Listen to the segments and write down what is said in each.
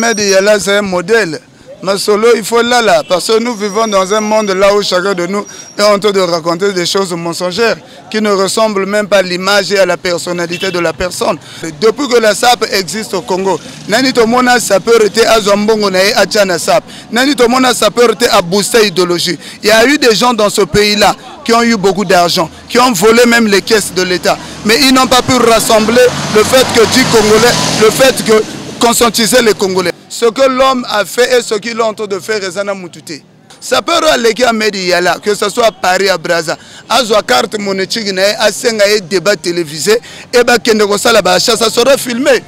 Ahmed Yala, c'est un modèle. Mais solo, il faut là, parce que nous vivons dans un monde là où chacun de nous est en train de raconter des choses mensongères qui ne ressemblent même pas à l'image et à la personnalité de la personne. Depuis que la SAP existe au Congo, nani tomona sapeur était à Zambongo nae à Tchana SAP, nani tomona sapeur était à booster idéologie. Il y a eu des gens dans ce pays-là qui ont eu beaucoup d'argent, qui ont volé même les caisses de l'État, mais ils n'ont pas pu rassembler le fait que du Congolais, le fait que conscientiser les Congolais. Ce que l'homme a fait et ce qu'il est en train de faire, Rezana Moutouté. Ça peut aller à Mediala, que ce soit à Paris, à Brazza, à la carte monétique, à un débat télévisé, et ça sera filmé.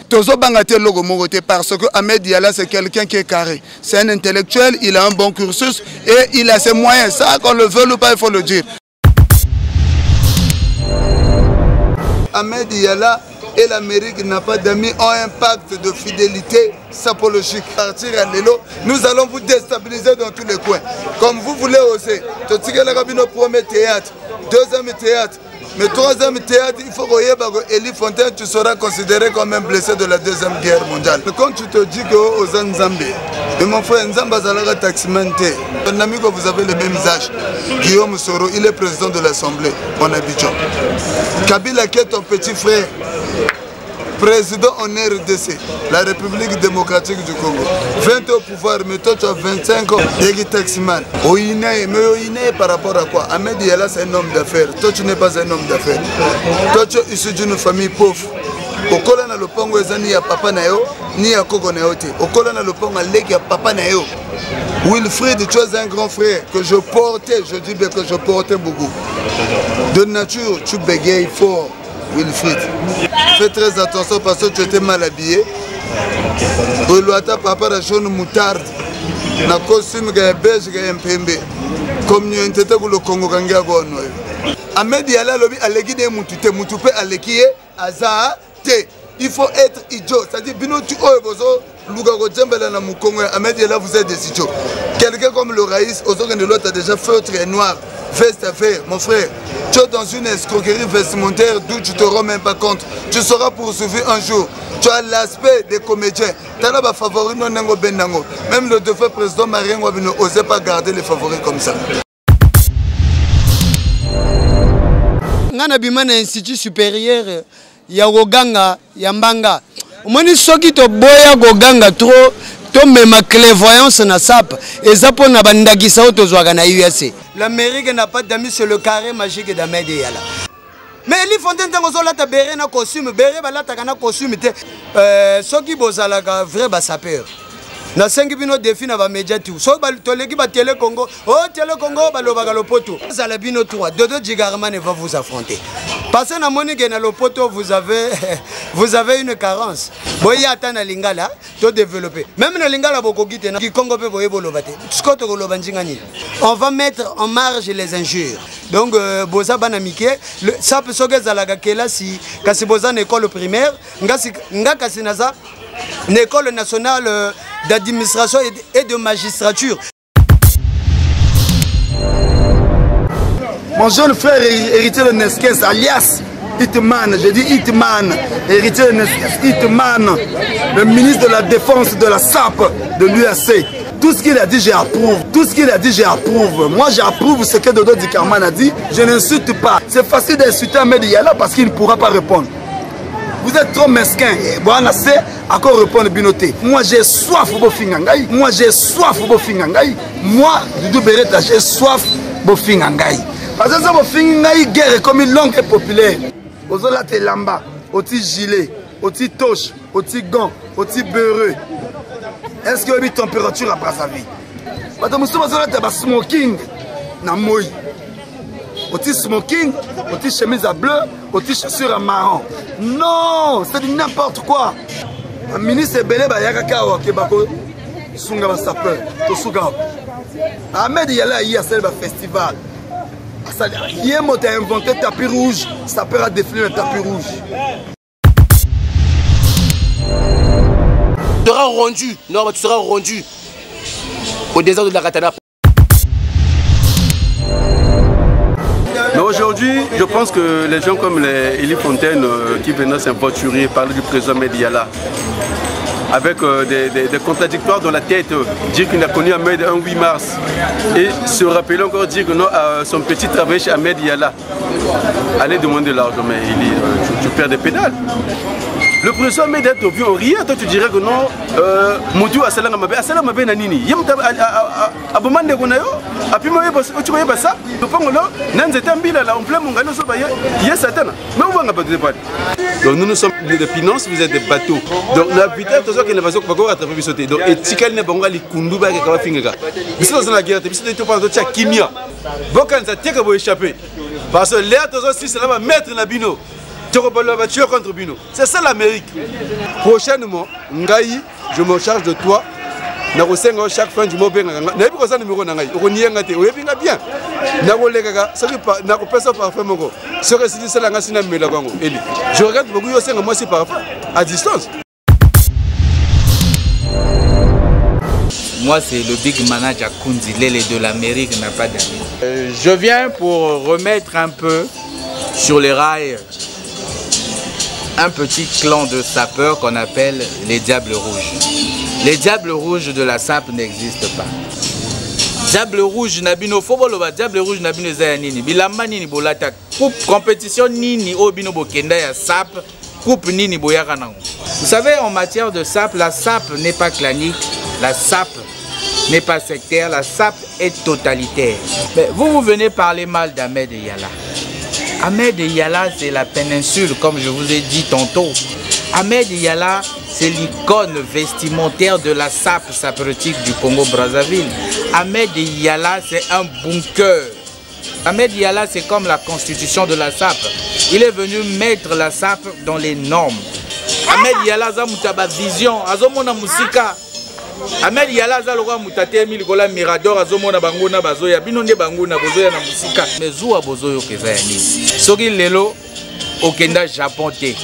Parce que Ahmed Yala, c'est quelqu'un qui est carré. C'est un intellectuel, il a un bon cursus et il a ses moyens. Ça, qu'on le veut ou pas, il faut le dire. Ahmed Yala et l'Amérique n'a pas d'amis, ont un pacte de fidélité sapologique. Partir à l'élo, nous allons vous déstabiliser dans tous les coins. Comme vous voulez oser. Le premier théâtre, deuxième théâtre, mais troisième théâtre, il faut que Elie Fontaine, tu seras considéré comme un blessé de la Deuxième Guerre mondiale. Quand tu te dis que aux Nzambé, et mon frère Nzamba Zalaga Taximenté, un ami que vous avez le même âge, Guillaume Soro, il est président de l'Assemblée en Abidjan. Kabila qui est ton petit frère, président en RDC, la République démocratique du Congo. 20 ans au pouvoir, mais toi tu as 25 ans. Yegi Taximan. Mais par rapport à quoi? Ahmed Yala c'est un homme d'affaires. Toi tu n'es pas un homme d'affaires. Toi tu es issu d'une famille pauvre. Okola na lopango ezani ya papa na yo, ni ya koko na yo te. Okola na lopango aleki ya papa na yo. Wilfried, tu es un grand frère que je portais, je dis bien que je portais beaucoup. De nature, tu bégayes fort. Wilfried, fais très attention parce que tu étais mal habillé. Papa la jaune moutarde, na costume ga beige ga mpembe. Comme nous étions le Congo kanga gono. Ahmed Yala lobi aleki de mutute mutupe aleki aza te. Il faut être idiot, c'est-à-dire bino tu oebozo lugago djembela na mukongo. Ahmed Yala vous êtes des idiots. Quelqu'un comme le Raïs, Ozonga de l'autre a déjà feutre et noir, veste à faire, mon frère. Tu es dans une escroquerie vestimentaire d'où tu ne te rends même pas compte. Tu seras poursuivi un jour. Tu as l'aspect des comédiens. Tu as les favoris non nengo benango. Même le défunt président Mariengo n'osait pas garder les favoris comme ça. Ngana bimana institut supérieur ya Goganga ya Mbanga. Omoni soki to boya Goganga trop to même clairvoyance na SAP et ça pour na bandakisa otozwaka na USA. L'Amérique n'a pas d'amis sur le carré magique d'Ahmed Yala. Mais Elie Fontaine tangozolata béré na costume, béré balata kana costume te soki bozalaka vrai ba sapeur. Na 5 bino défi na ba média tout. So ba toleki ba Télé Congo, oh Télé Congo ba lobaka lopoto. Zala bino 3, Dodo Djigarman va vous affronter. Parce que na monique na lopoto vous avez une carence. Boya atana lingala to développer. Même na lingala bokogite na Congo pe boye bolobate. Skoto ko lobanjingani. On va mettre en marge les injures. Donc boza banamike, ça peut soge zalaga kela si kasi boza na école primaire, nga kasi naza une école nationale d'administration et de magistrature. Mon jeune frère héritier de Neskes, alias Hitman, je dis Hitman, héritier de Neskes, Hitman, le ministre de la Défense de la SAP de l'UAC. Tout ce qu'il a dit, j'approuve. Tout ce qu'il a dit, j'approuve. Moi, j'approuve ce que Dodo Djigarman a dit. Je n'insulte pas. C'est facile d'insulter Ahmed Yala parce qu'il ne pourra pas répondre. Vous êtes trop mesquin. Bon, on a assez à quoi répondre Binoté. Moi, j'ai soif au Bofingangaï. Moi, j'ai soif au Bofingangaï. Moi, Doudou Beretta, j'ai soif au Bofingangaï. Parce que ça, Bofingangaï, guerre comme une langue est populaire. Ozola te lamba, oti gilet, oti toche, oti gant, oti beurreux. Est-ce qu'il y a une température à Brazzaville? Parce que nous sommes en smoking. Na moi. Oti smoking, oti chemise à bleu, oti chaussures à marron. Non, c'est n'importe quoi. Un ministre est belé, il y a un Kebako, Sunga va sapeur, Tosuga. Ahmed Yala, il y a un festival. Hier, tu as inventé le tapis rouge, ça peut défiler le tapis rouge. Tu seras rendu, non, tu seras rendu au désert de la Katana. Mais aujourd'hui, je pense que les gens comme les Elie Fontaine qui venaient s'invoiturer, parler du président Ahmed Yala, avec des contradictoires dans la tête, dire qu'il n'a connu Ahmed un 8 mars et se rappeler encore dire que non, son petit travail chez Ahmed Yala. Allez demander l'argent, mais il dit, tu perds des pédales. Le professeur Ahmed est au vieux rien, toi tu dirais que non, Moutou a salama mabe, asalama mabe nanini. Yemta abomande konayo, api moye tu moye basa, tu prends là, nanzeta mbila là, on plein mon gano so baye, yes satana. Mais on va pas de pas. Donc nous sommes des finances, vous êtes des bateaux. Donc la vitesse de ce qui ne va pas attraper sauter. Donc et tikal ne bonga li kundu ba ka finga. Biso dans la guerre, biso to pas de kimia. Bokan ça teka bo échapper. Parce que l'air de ce système va mettre na bino. Contre Bino. C'est ça l'Amérique. Prochainement, Ngaï, je me charge de toi. Chaque fin du mois, je vais vous dire numéro. Je vais vous dire bien. Je regarde beaucoup parfum à distance. Moi, c'est le big manager Kunzi, l'élé de l'Amérique n'a pas d'amis. Je viens pour remettre un peu sur les rails un petit clan de sapeurs qu'on appelle les Diables Rouges. Les Diables Rouges de la SAP n'existent pas. Diable Rouge Nabino Foboloba, Diable Rouge Nabino Zayanini, Bilamba Nini Bolata, coupe compétition Nini Obino Bokenda ya SAP, coupe Nini Boyaranang. Vous savez, en matière de SAP, la SAP n'est pas clanique, la SAP n'est pas sectaire, la SAP est totalitaire. Mais vous venez parler mal d'Ahmed Yala. Ahmed Yala, c'est la péninsule, comme je vous ai dit tantôt. Ahmed Yala, c'est l'icône vestimentaire de la SAP sapeutique du Congo-Brazzaville. Ahmed Yala, c'est un bunker. Ahmed Yala, c'est comme la constitution de la SAP. Il est venu mettre la SAP dans les normes. Ahmed Yala, a vision, azomona musika. Ahmed Yala zalora mutate milikola mirador azomona bangona bazoya binonde bangona bozoya na musika mezuwa bozoyo keza ya nini soki lelo okenda Japon te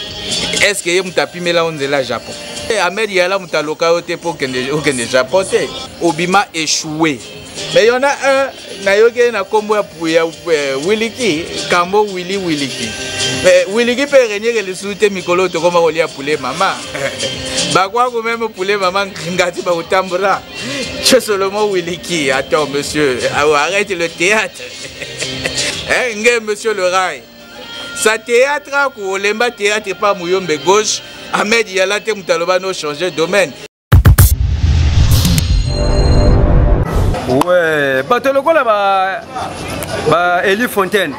est-ce que ye mutapimela onzela Japon Ahmed Yala mutaloka yo te po okende Japon te obima échoué mais il y en a un nayoke na kombo ya Wiliki Kambo Wiliki Wiliki peut régner que le soute mikolo to koma kolia poulet maman bakwa ko même poulet maman ngati ba utambura c'est seulement Wiliki attends monsieur arrête le théâtre hein monsieur le rail sa théâtre ko lemba théâtre pas muyombe gauche Ahmed Yala te mutaloba no changer domaine. Ouais, batoloko là ba Eli Fontaine.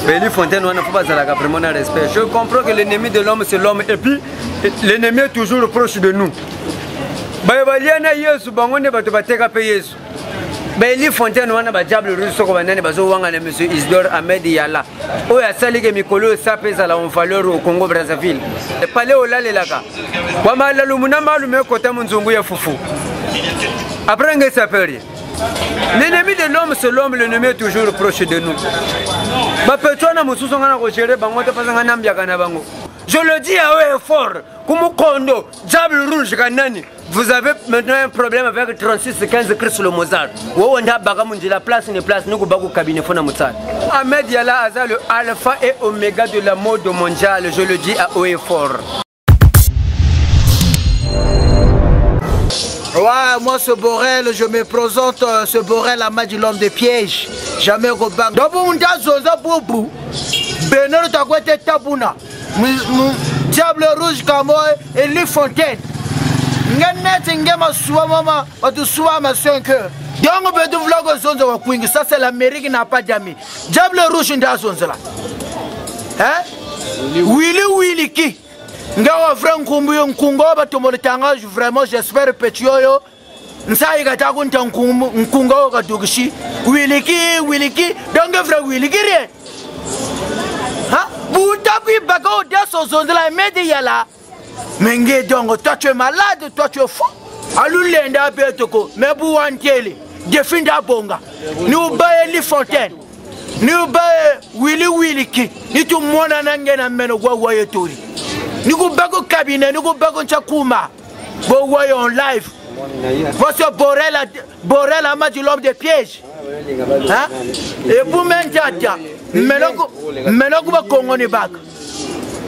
Eli Fontaine, on n'a pas vraiment de respect. Je comprends que l'ennemi de l'homme, c'est l'homme. Et puis, l'ennemi est toujours proche de nous. Eli Fontaine, on a un diable russe, on a un monsieur Isidore Ahmed Yala. On a sali que Mikolo s'appelle à la valeur au Congo Brazzaville. Le palais au Lalelaka. On a l'alumina malume côté Munzungu ya Foufou. Après, on s'appelle. L'ennemi de l'homme, c'est l'homme, l'ennemi est toujours proche de nous. Je le dis à eux fort, Kondo, Diable Rouge, vous avez maintenant un problème avec 36-15 Christ le Mozart. La place n'est place, nous avons cabinet. Ahmed Yala Aza, le alpha et oméga de la mode mondiale, je le dis à eux fort. Ouais, moi ce Borel, je me présente ce Borel à match de l'homme de piège. Jamais au banc. D'abord, on a Zoza Boubou. Bernard Tagwete Tabouna. Diable Rouge Kamoy et Eli Fontaine. Nganet Ngema Soua Mama, ou tu sois ma 5 heures. Donc, on peut tout vlog zone de Queen. Ça, c'est l'Amérique qui n'a pas d'amis. Diable Rouge in la zone là. Hein? Willy qui? Ngawa vraiment kumbuyo nkungo batomolitanga vraiment j'espère petioyo nsa igata kunta nkungo kadukishi Wiliki donc vrai Wiliki rien hein butapi bako daso zonzela Ahmed Yala menge donc toi tu es malade toi tu es fou alulenda betoko mebu wantele definda bonga ni ubaye Eli Fontaine ni ubaye Wiliki ni tu mwana nangena meno gwa wayetori. Nous avons un cabinet, nous avons un chakuma. Vous voyez en live. Votre Borel a match l'homme de piège. Et vous maintenant, maintenant vous Congo n'est pas.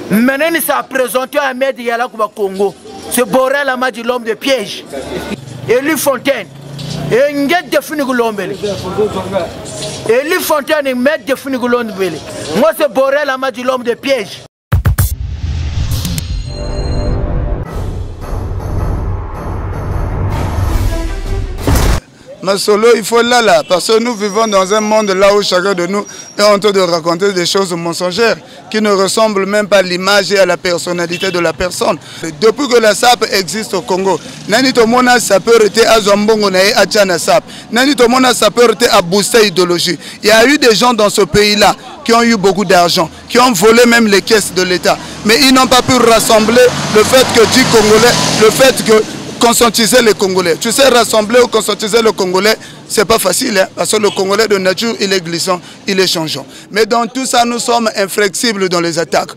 Maintenant, ça a présenté Ahmed Yala au Congo. ce Borel Amadi l'homme de piège. Élie Fontaine. Et Nguet de Funigulombele. Élie Fontaine et Maître de Funigulombele. Moi c'est Borel Amadi l'homme de piège. Masolo, il faut là, parce que nous vivons dans un monde là où chacun de nous est en train de raconter des choses mensongères qui ne ressemblent même pas à l'image et à la personnalité de la personne. Depuis que la SAP existe au Congo, nani tomona sapeurité à Zambongo na à Tchana SAP, nani tomona sapeurité à booster idéologie. Il y a eu des gens dans ce pays-là qui ont eu beaucoup d'argent, qui ont volé même les caisses de l'État, mais ils n'ont pas pu rassembler le fait que dit Congolais, le fait que conscientiser les Congolais. Tu sais, rassembler ou conscientiser le Congolais, c'est pas facile, hein, parce que le Congolais de nature, il est glissant, il est changeant. Mais dans tout ça, nous sommes inflexibles dans les attaques.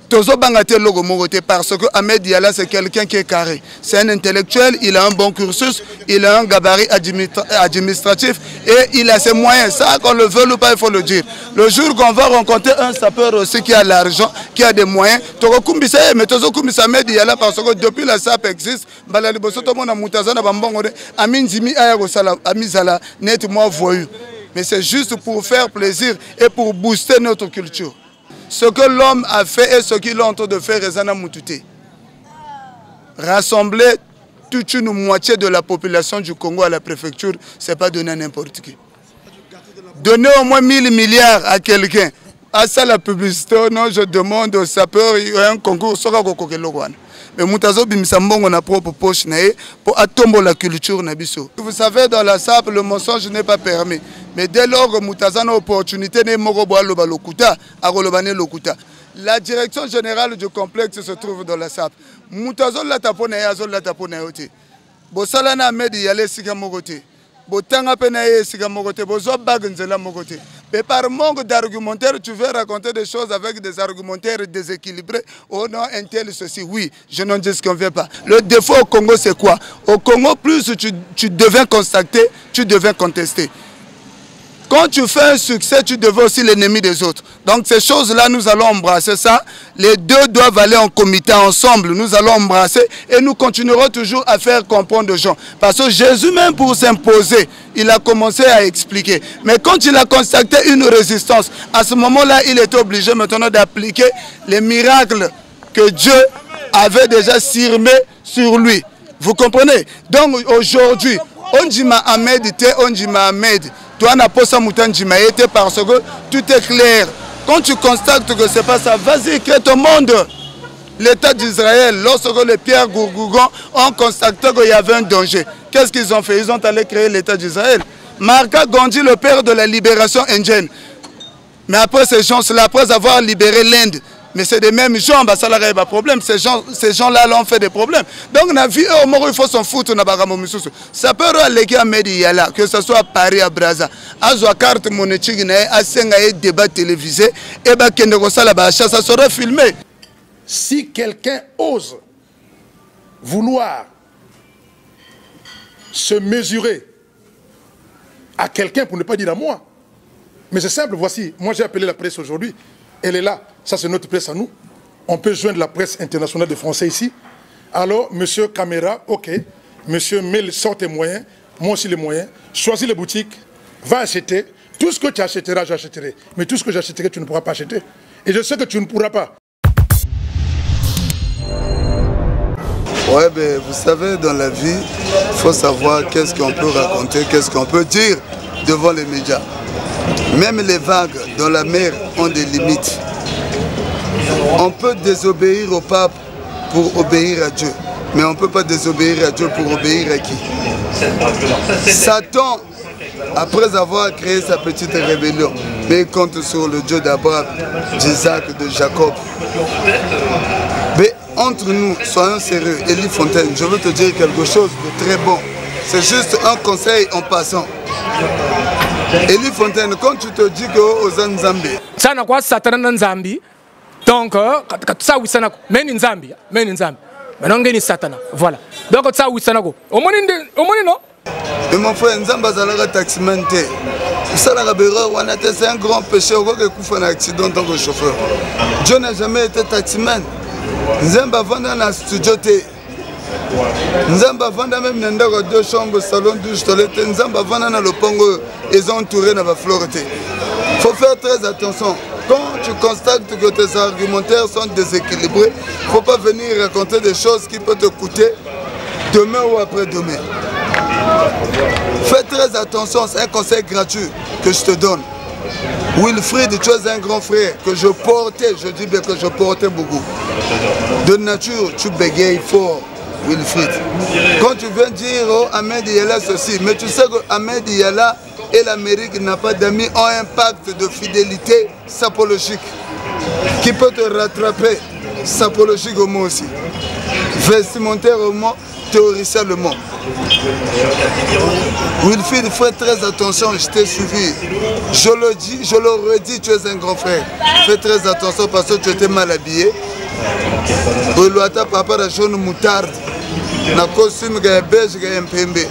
Tozo Bangate Logo Morote, parce que Ahmed Yala, c'est quelqu'un qui est carré. C'est un intellectuel, il a un bon cursus, il a un gabarit administratif et il a ses moyens. Ça, qu'on le veut ou pas, il faut le dire. Le jour qu'on va rencontrer un sapeur aussi qui a l'argent, qui a des moyens, Togo Kumbisa, mais Tozo Kumbisa Ahmed Yala, parce que depuis la SAP existe, Balali Bosoto Mona Moutazana Bambongode, Amin Zimi Ayagosala, Amizala, net-moi voyou. Mais c'est juste pour faire plaisir et pour booster notre culture. Ce que l'homme a fait et ce qu'il est en train de faire, Rezana Moutouté. Rassembler toute une moitié de la population du Congo à la préfecture, ce n'est pas donner à n'importe qui. Donner au moins 1000 milliards à quelqu'un. À ça la publicité, non, je demande aux sapeurs, il y a un concours, mais Moutazo Bimsambongo na propre poche pour attomber la culture nabiso. Vous savez, dans la SAP, le mensonge n'est pas permis. Mais dès lors que Moutazo a une opportunité, la direction générale du complexe se trouve dans la SAP. Moutazo la tapone yazo la tapone yote. Bosalana Medi yale sika mogote. Botanga penaye sika mogote. Bozo bagnzela mogote. Mais par manque d'argumentaire, tu veux raconter des choses avec des argumentaires déséquilibrés. Oh non, un tel ceci, oui, je n'en dis ce qu'on ne veut pas. Le défaut au Congo, c'est quoi? Au Congo, plus tu devais constater, tu devais contester. Quand tu fais un succès, tu deviens aussi l'ennemi des autres. Donc ces choses-là, nous allons embrasser ça. Les deux doivent aller en comité ensemble. Nous allons embrasser et nous continuerons toujours à faire comprendre aux gens. Parce que Jésus, même pour s'imposer, il a commencé à expliquer. Mais quand il a constaté une résistance, à ce moment-là, il était obligé maintenant d'appliquer les miracles que Dieu avait déjà cirmé sur lui. Vous comprenez? Donc aujourd'hui, on dit Ahmed, on dit Ahmed. Toi, on a pas ça parce que tout est clair. Quand tu constates que ce n'est pas ça, vas-y, crée ton monde. L'État d'Israël, lorsque les Pierre Gourgougon ont constaté qu'il y avait un danger, qu'est-ce qu'ils ont fait? Ils ont allé créer l'État d'Israël. Marca Gandhi, le père de la libération indienne. Mais après ces gens-là, après avoir libéré l'Inde, mais c'est des mêmes gens, bah, ça n'a pas de problème. Ces gens-là ont fait des problèmes. Donc, on a vu, il faut s'en foutre. Ça peut aller à Mediala, que ce soit à Paris, à Brazza, à la carte monétique, à un débat télévisé, et ça sera filmé. Si quelqu'un ose vouloir se mesurer à quelqu'un, pour ne pas dire à moi, mais c'est simple, voici, moi j'ai appelé la presse aujourd'hui, elle est là, ça c'est notre presse à nous, on peut joindre la presse internationale de français ici, alors monsieur Caméra, ok, monsieur met sort tes moyens, moi aussi les moyens, choisis les boutiques, va acheter, tout ce que tu achèteras, j'achèterai, mais tout ce que j'achèterai, tu ne pourras pas acheter, et je sais que tu ne pourras pas. Ouais, ben, vous savez, dans la vie, il faut savoir qu'est-ce qu'on peut raconter, qu'est-ce qu'on peut dire devant les médias. Même les vagues dans la mer ont des limites. On peut désobéir au pape pour obéir à Dieu, mais on ne peut pas désobéir à Dieu pour obéir à qui? Satan, après avoir créé sa petite rébellion, mais il compte sur le Dieu d'Abraham, d'Isaac, de Jacob. Mais entre nous, soyons sérieux. Élie Fontaine, je veux te dire quelque chose de très bon. C'est juste un conseil en passant. Élie Fontaine, quand tu te dis que aux Nzambi. Ça n'a quoi Satan Nzambi. Donc, ça oui, ça n'a mais Nzambi, mais Nzambi. Maintenant, on Satan. Voilà. Donc, ça oui, ça n'a quoi. Au moins, non. Et mon frère, Nzamba Zalaga taximan. C'est un grand péché. On va faire un accident en tant que chauffeur. Dieu n'a jamais été taximan. Nzamba vanda na studio te. Nzamba vanda même dans deux chambres, salon, douche, toilette. Nzamba vanda na lopango, ils ont entouré na flore te. Faut faire très attention. Quand tu constates que tes argumentaires sont déséquilibrés, il ne faut pas venir raconter des choses qui peuvent te coûter demain ou après-demain. Fais très attention, c'est un conseil gratuit que je te donne. Wilfried, tu es un grand frère que je portais, je dis bien que je portais beaucoup. De nature, tu bégayes fort, Wilfried. Quand tu viens dire, oh, Ahmed Yala ceci, mais tu sais que Ahmed Yala et l'Amérique n'a pas d'amis, ont un pacte de fidélité sapologique qui peut te rattraper sapologiquement aussi, vestimentairement, théoriquement. Wilfried, fais très attention, je t'ai suivi. Je le dis, je le redis, tu es un grand frère. Fais très attention parce que tu étais mal habillé. Papa la jaune moutarde. Na costume ga beige ga mpembe.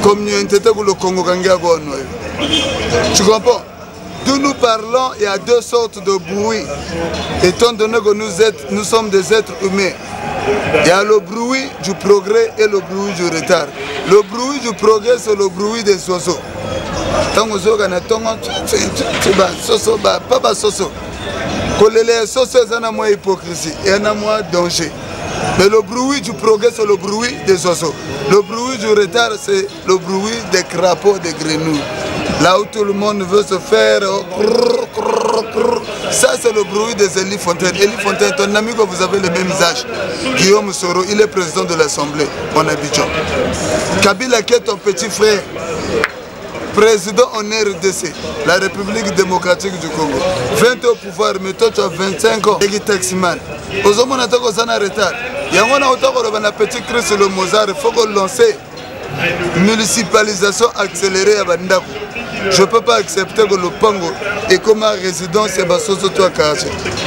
Comme nous étions le Congo. Tu comprends? D'où nous parlons, il y a deux sortes de bruit. Étant donné que nous sommes des êtres humains. Il y a le bruit du progrès et le bruit du retard. Le bruit du progrès, c'est le bruit des oiseaux. Tant que vous avez pas soso. Les soso, c'est un hypocrisie et un danger. Mais le bruit du progrès, c'est le bruit des oiseaux. Le bruit du retard, c'est le bruit des crapauds, des grenouilles. Là où tout le monde veut se faire... Ça, c'est le bruit des Elie Fontaine. Elie Fontaine, ton ami que vous avez le même âge, Guillaume Soro, il est président de l'Assemblée en Abidjan. Kabila, qui est ton petit frère, président en RDC, la République démocratique du Congo. 20 au pouvoir, mais toi tu as 25 ans. Et taximan. Aux hommes, on a en retard. Il y a un petit cri sur le Mozart, il faut qu'on lance municipalisation accélérée à Bandako. Je ne peux pas accepter que le Pango est comme un résidence et Bassoso toi Karachi.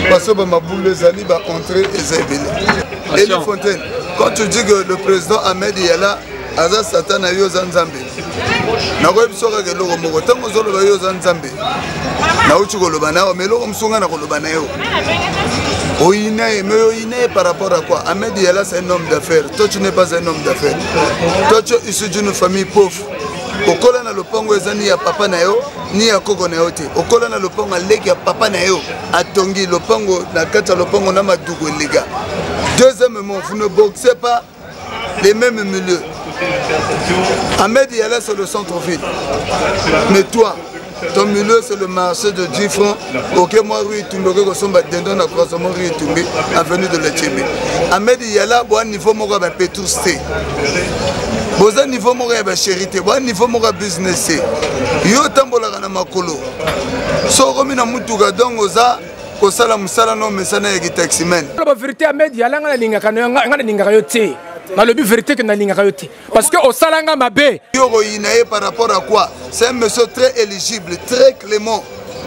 Parce que ma boule les ali va entrer et Zébélé. Elie Fontaine, quand tu dis que le président Ahmed Yala Aza Satan a yo Zanzambe. Na ko bisoka ke loko moko tango zolo ba yo Zanzambe. Na uchi ko loba na mais loko msunga na ko loba na yo. Oine par rapport à quoi? Ahmed Yala c'est un homme d'affaires. Toi tu n'es pas un homme d'affaires. Toi tu es issu d'une famille pauvre. Okola na lopango ezani ya papa na yo ni ya koko na yo te. Okola na lopango aleki ya papa na yo atongi lopango na kati ya lopango na madugo lega. Deuxièmement, vous ne boxez pas les mêmes milieux. Ahmed Yala c'est le centre-ville. Mais toi, ton milieu c'est le marché de 10 francs. Ok, moi, oui, tu me ressembles à Dendon, à croisement, oui, tu me avenue de l'Etchébé. Ahmed Yala, bon niveau, moi, je vais tout citer. Bon niveau, moi, je vais charité. Bon niveau, moi, je vais business. Yo, tambola, na makolo. So, comme na mutuga, donc, oza. Kosala musala no mesana ya taximan. La vérité Ahmed Yala ngana linga yote. Na le but vérité que na linga yote. Parce que au salanga mabe. Yoro inae par rapport à quoi? C'est un monsieur très éligible, très clément,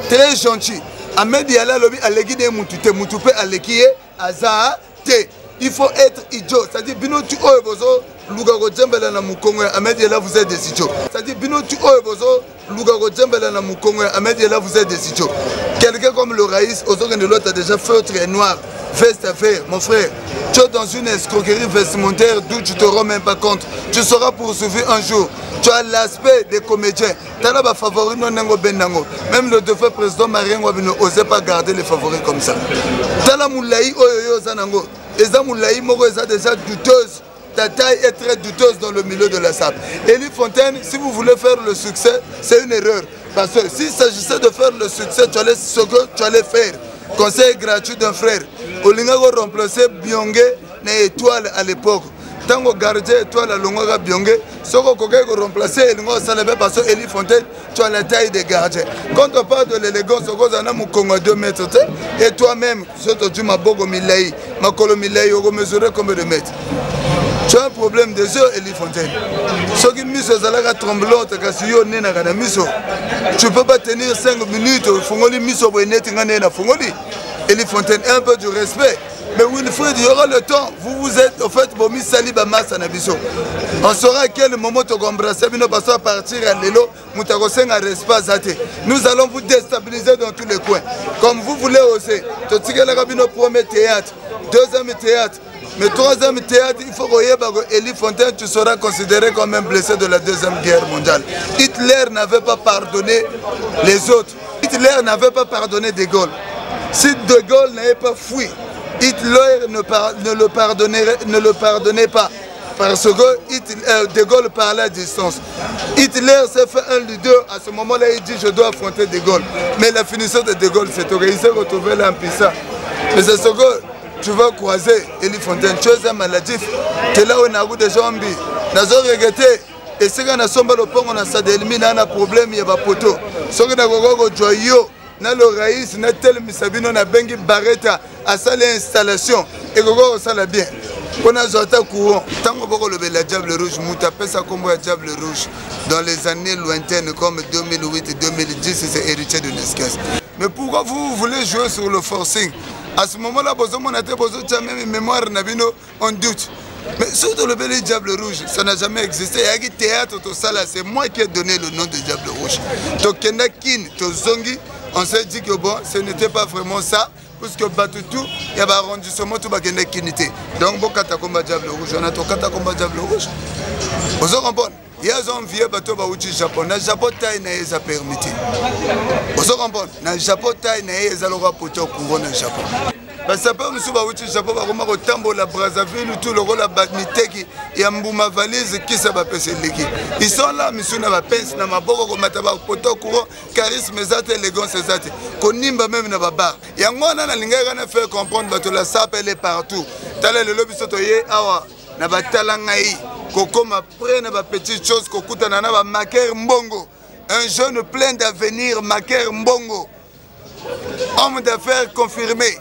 très gentil. Ahmed Yala lobi alegi de mutute mutupe alekiye aza te. Il faut être idiot, c'est-à-dire bino tu oebozo lugago djembela na mukongo Ahmed Yala vous êtes des idiots. C'est-à-dire bino tu oebozo lugago djembela na mukongo Ahmed Yala vous êtes des idiots. Quelqu'un comme le Raïs, Ozone de l'autre a déjà feutre et noir, veste à faire, mon frère. Tu es dans une escroquerie vestimentaire d'où tu te rends même pas compte. Tu seras poursuivi un jour. Tu as l'aspect des comédiens. Tu as la favori non nengo benango. Même le défunt président Marien Wabino n'osait pas garder les favoris comme ça. Tu as la moulaï oyoyo zanango. Et ça moulaï moko est déjà douteuse. Ta taille est très douteuse dans le milieu de la SAP. Elie Fontaine, si vous voulez faire le succès, c'est une erreur. Parce que s'il s'agissait de faire le succès, tu allais ce que tu allais faire. Conseil gratuit d'un frère. Olingago remplacer Byongé na étoile à l'époque. Tango gardien étoile à Longoga Byongé, Soko Kokego remplacer Elingo Salabé parce que Elie Fontaine, tu as la taille des gardiens. Quand on parle de l'élégance, Soko Zana Moukongo 2 mètres, et toi-même, tu m'as bogo Milaï, ma colo Milaï, on mesurer combien de mètres? Tu as un problème des yeux, Elie Fontaine. Ceux qui misent aux tremblantes, tu ne peux pas tenir 5 minutes. Elie Fontaine, un peu du respect. Mais Wilfried, il y aura le temps. Vous êtes, au fait, on saura à quel moment tu vas embrasser, parce qu'à partir à l'élo, nous allons vous déstabiliser dans tous les coins. Comme vous voulez oser. Tu as le premier théâtre. deuxième théâtre. Mais troisième théâtre, il faut que Elie Fontaine, tu seras considéré comme un blessé de la Deuxième Guerre mondiale. Hitler n'avait pas pardonné les autres. Hitler n'avait pas pardonné De Gaulle. Si De Gaulle n'avait pas fui, Hitler ne le pardonnait pas. Parce que De Gaulle parlait à distance. Hitler s'est fait un leader. À ce moment-là, il dit je dois affronter De Gaulle. Mais la finition de Gaulle, c'est qu'il s'est retrouvé là en puissant. Mais c'est ce que tu vas croiser, Elie Fontaine. Tu es un maladif. Tu es là où on a eu des jambes. Nous avons regretté. Et si on a sombre le pont, on a ça d'éliminer un problème, il y a pas poteau. Ce qu'on a joyeux, na le raïs, na tel misabino na bengi barreta à ça l'installation. Et gogo ça la bien. On a zota courant. Tant que le la Diable Rouge, Moutapé ça comme la Diable Rouge. Dans les années lointaines comme 2008 et 2010, c'est héritier de Nescas. Mais pourquoi vous voulez jouer sur le forcing? À ce moment-là, on a besoin de même mémoire, on doute. Mais surtout le bel Diable Rouge, ça n'a jamais existé. Il y a un théâtre, tout ça là, c'est moi qui ai donné le nom de Diable Rouge. Donc, on s'est dit que bon, ce n'était pas vraiment ça. Parce que Batoutou, il y a un arrondissement tout le monde. Donc, bon, Katakomba Diable Rouge, on a tout Katakomba Diable Rouge. Vous comprenez? Il y a un vieux bateau au Japon. Dans le Japon, il y a un permis. Vous comprenez? Dans le Japon, il y a un poteau courant dans le Japon. Ça peut me souvenir au Japon, au Tambo, la Brazzaville, tout le rôle de la Batmiteki, et à Mbouma Valise, qui ça va passer l'équipe. Ils sont là, monsieur n'a pince, n'a pas beaucoup de mataba, poteau courant, charisme, élégance, Konimba même n'a pas bar. Et en moi, on a fait comprendre que la sape, elle est partout. T'as le lobby sotoyé, awa, n'a pas talangaï, koko m'a pris, n'a pas petite chose, kokuta n'a pas Maker Mbongo. Un jeune plein d'avenir, Maker Mbongo. Homme d'affaires confirmé.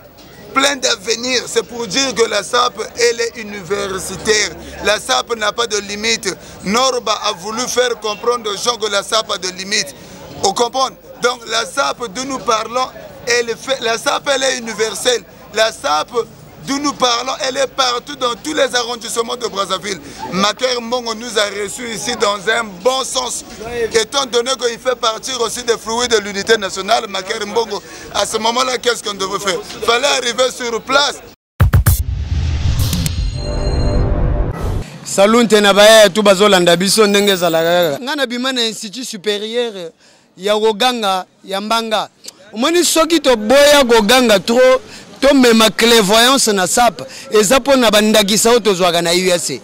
Plein d'avenir, c'est pour dire que la SAP, elle est universitaire. La SAP n'a pas de limite. Norba a voulu faire comprendre aux gens que la SAP a de limites. Vous comprenez? Donc la SAP d'où nous parlons, la SAP elle est universelle. La SAP d'où nous parlons, elle est partout dans tous les arrondissements de Brazzaville. Maker Mbongo nous a reçus ici dans un bon sens. Étant donné qu'il fait partir aussi des fluides de l'unité nationale, Maker Mbongo, à ce moment-là, qu'est-ce qu'on devait faire? Il fallait arriver sur place. Salut, Tenabaya, tout bazolanda biso ndenge zalaka. Ngana bimana institut supérieur ya Goganga, ya Mbanga. Omoni soki to boya Goganga trop. Mais ma clairvoyance na SAP et ça pour na bandakisa otozwaka na UAC.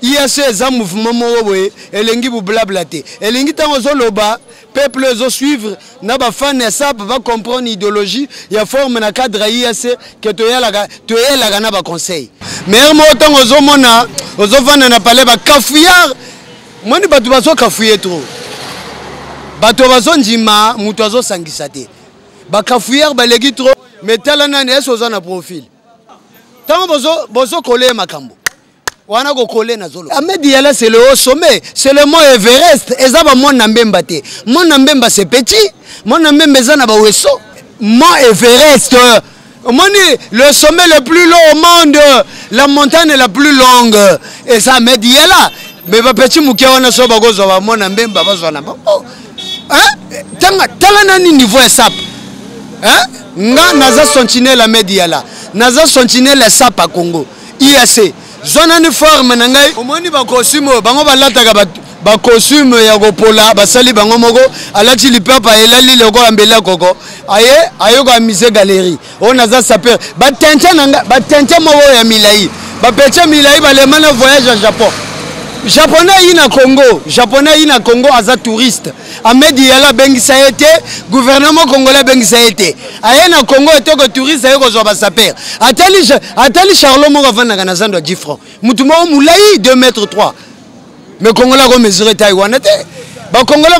UAC est un mouvement mowe elengi bu blablaté. Elengi tango zoloba peuple zo suivre na ba fan na SAP va comprendre idéologie ya forme na cadre UAC que to yela na ba conseil. Mais mo tango zo mona ozo fana na parler ba kafouillard. Moni batu bazo kafouiller trop. Batu bazo ndima mutu azo sangisa te. Ba kafouillard ba legi trop. Mais talana n'est pas un profil. Tant bozo collé makambo. Wana go collé na zolo. Ahmed Yala c'est le haut sommet, c'est le mont Everest. Et ça va mon Nambemba te. Mon Nambemba c'est petit. Mon Nambemba ça na ba weso. Mont Everest. Le sommet le plus long au monde, la montagne la plus longue. Et ça Ahmed Yala. Mais ba petit muke wana so ba gozo ba mon Nambemba ba zo na ba. Hein? Tanga talana ni niveau SAP. Hein? Nga naza sentinelle Ahmed Yala. Naza sentinelle SAP à Congo. IAC. Zona ni forme na ngai. Omoni ba costume bango balataka ba costume ya gopola basali bango moko alati lipapa elali loko ambela koko. Aye ko amise galerie. On naza saper. Ba tente nanga ba tente mo ya milai. Ba peche milai ba le mana voyage au Japon. Japonais ina Congo aza touriste. Ahmed Yala bengisa été, gouvernement congolais bengisa été. Aye na Congo était que touriste aye ko zo ba saper. Atali Charlot mo vana kana zando 10 francs. Mutu mo mulai 2 mètres 3. Mais Congolais ko mesurer taille wana te. Ba Congolais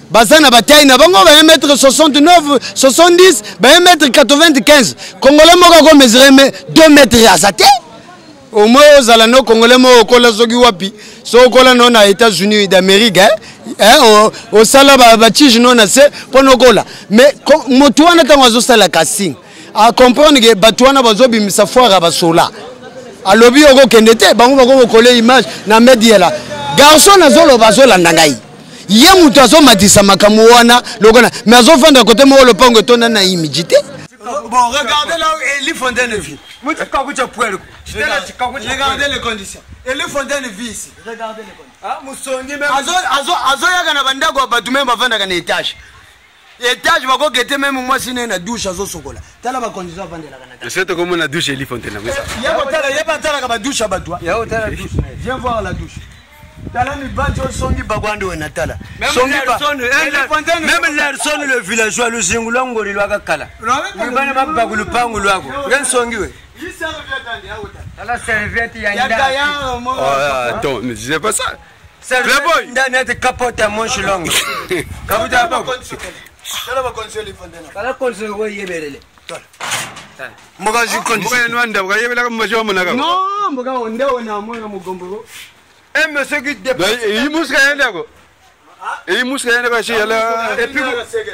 baza na bataille na bango ba 1 mètre 69, 70, ba 1 mètre 95. Congolais mo ko mesurer 2 mètres azate. Au moins aux Alano Congolais mo kola zogi wapi so kola non na États-Unis d'Amérique au sala ba tige non na se ponokola mais motuana tango zo sala casting a comprendre que batuana bazo bimisa foire ba sola alobi oko kendete bango bako koler image na media là garçon na zolo bazola ndangai ye mutu azo matisa makamu wana lokona mais azo vendre côté mo le pango tona na imidité. Bon, regardez là où Elie Fontaine vit. Regardez les conditions. Et les fontaines vivent ici. Regardez les conditions. Azoyaka na bandako ya bato même bavandaka na étage. Étage bakokete même moi sine na douche azosokola. Tala ba condition avandelaka na étage. C'est comme na douche Eli Fontaine. Yaba tala ka ba douche ya bato. Ya otala douche. Viens voir la douche. Tala mi banjo songi bagwando na tala. Même Larson le villageois le zingulongo lilwaka kala. Mbana mabagu lupangu lwako. Ngani songi we. La serviette attends, ne disais pas ça. Playboy. Ndane capote à mon chilongo. Capote à bako. Tala ba condition les fontaines. Tala condition we yeberele. Mboga ju condition. Mboga nwanda bwa yebela ko majo monaka. Non, mboga onde ona mwana mugomboro. Monsieur qui dépasse. Il muska yenda ko. Il muska yenda ko shiyala. Et puis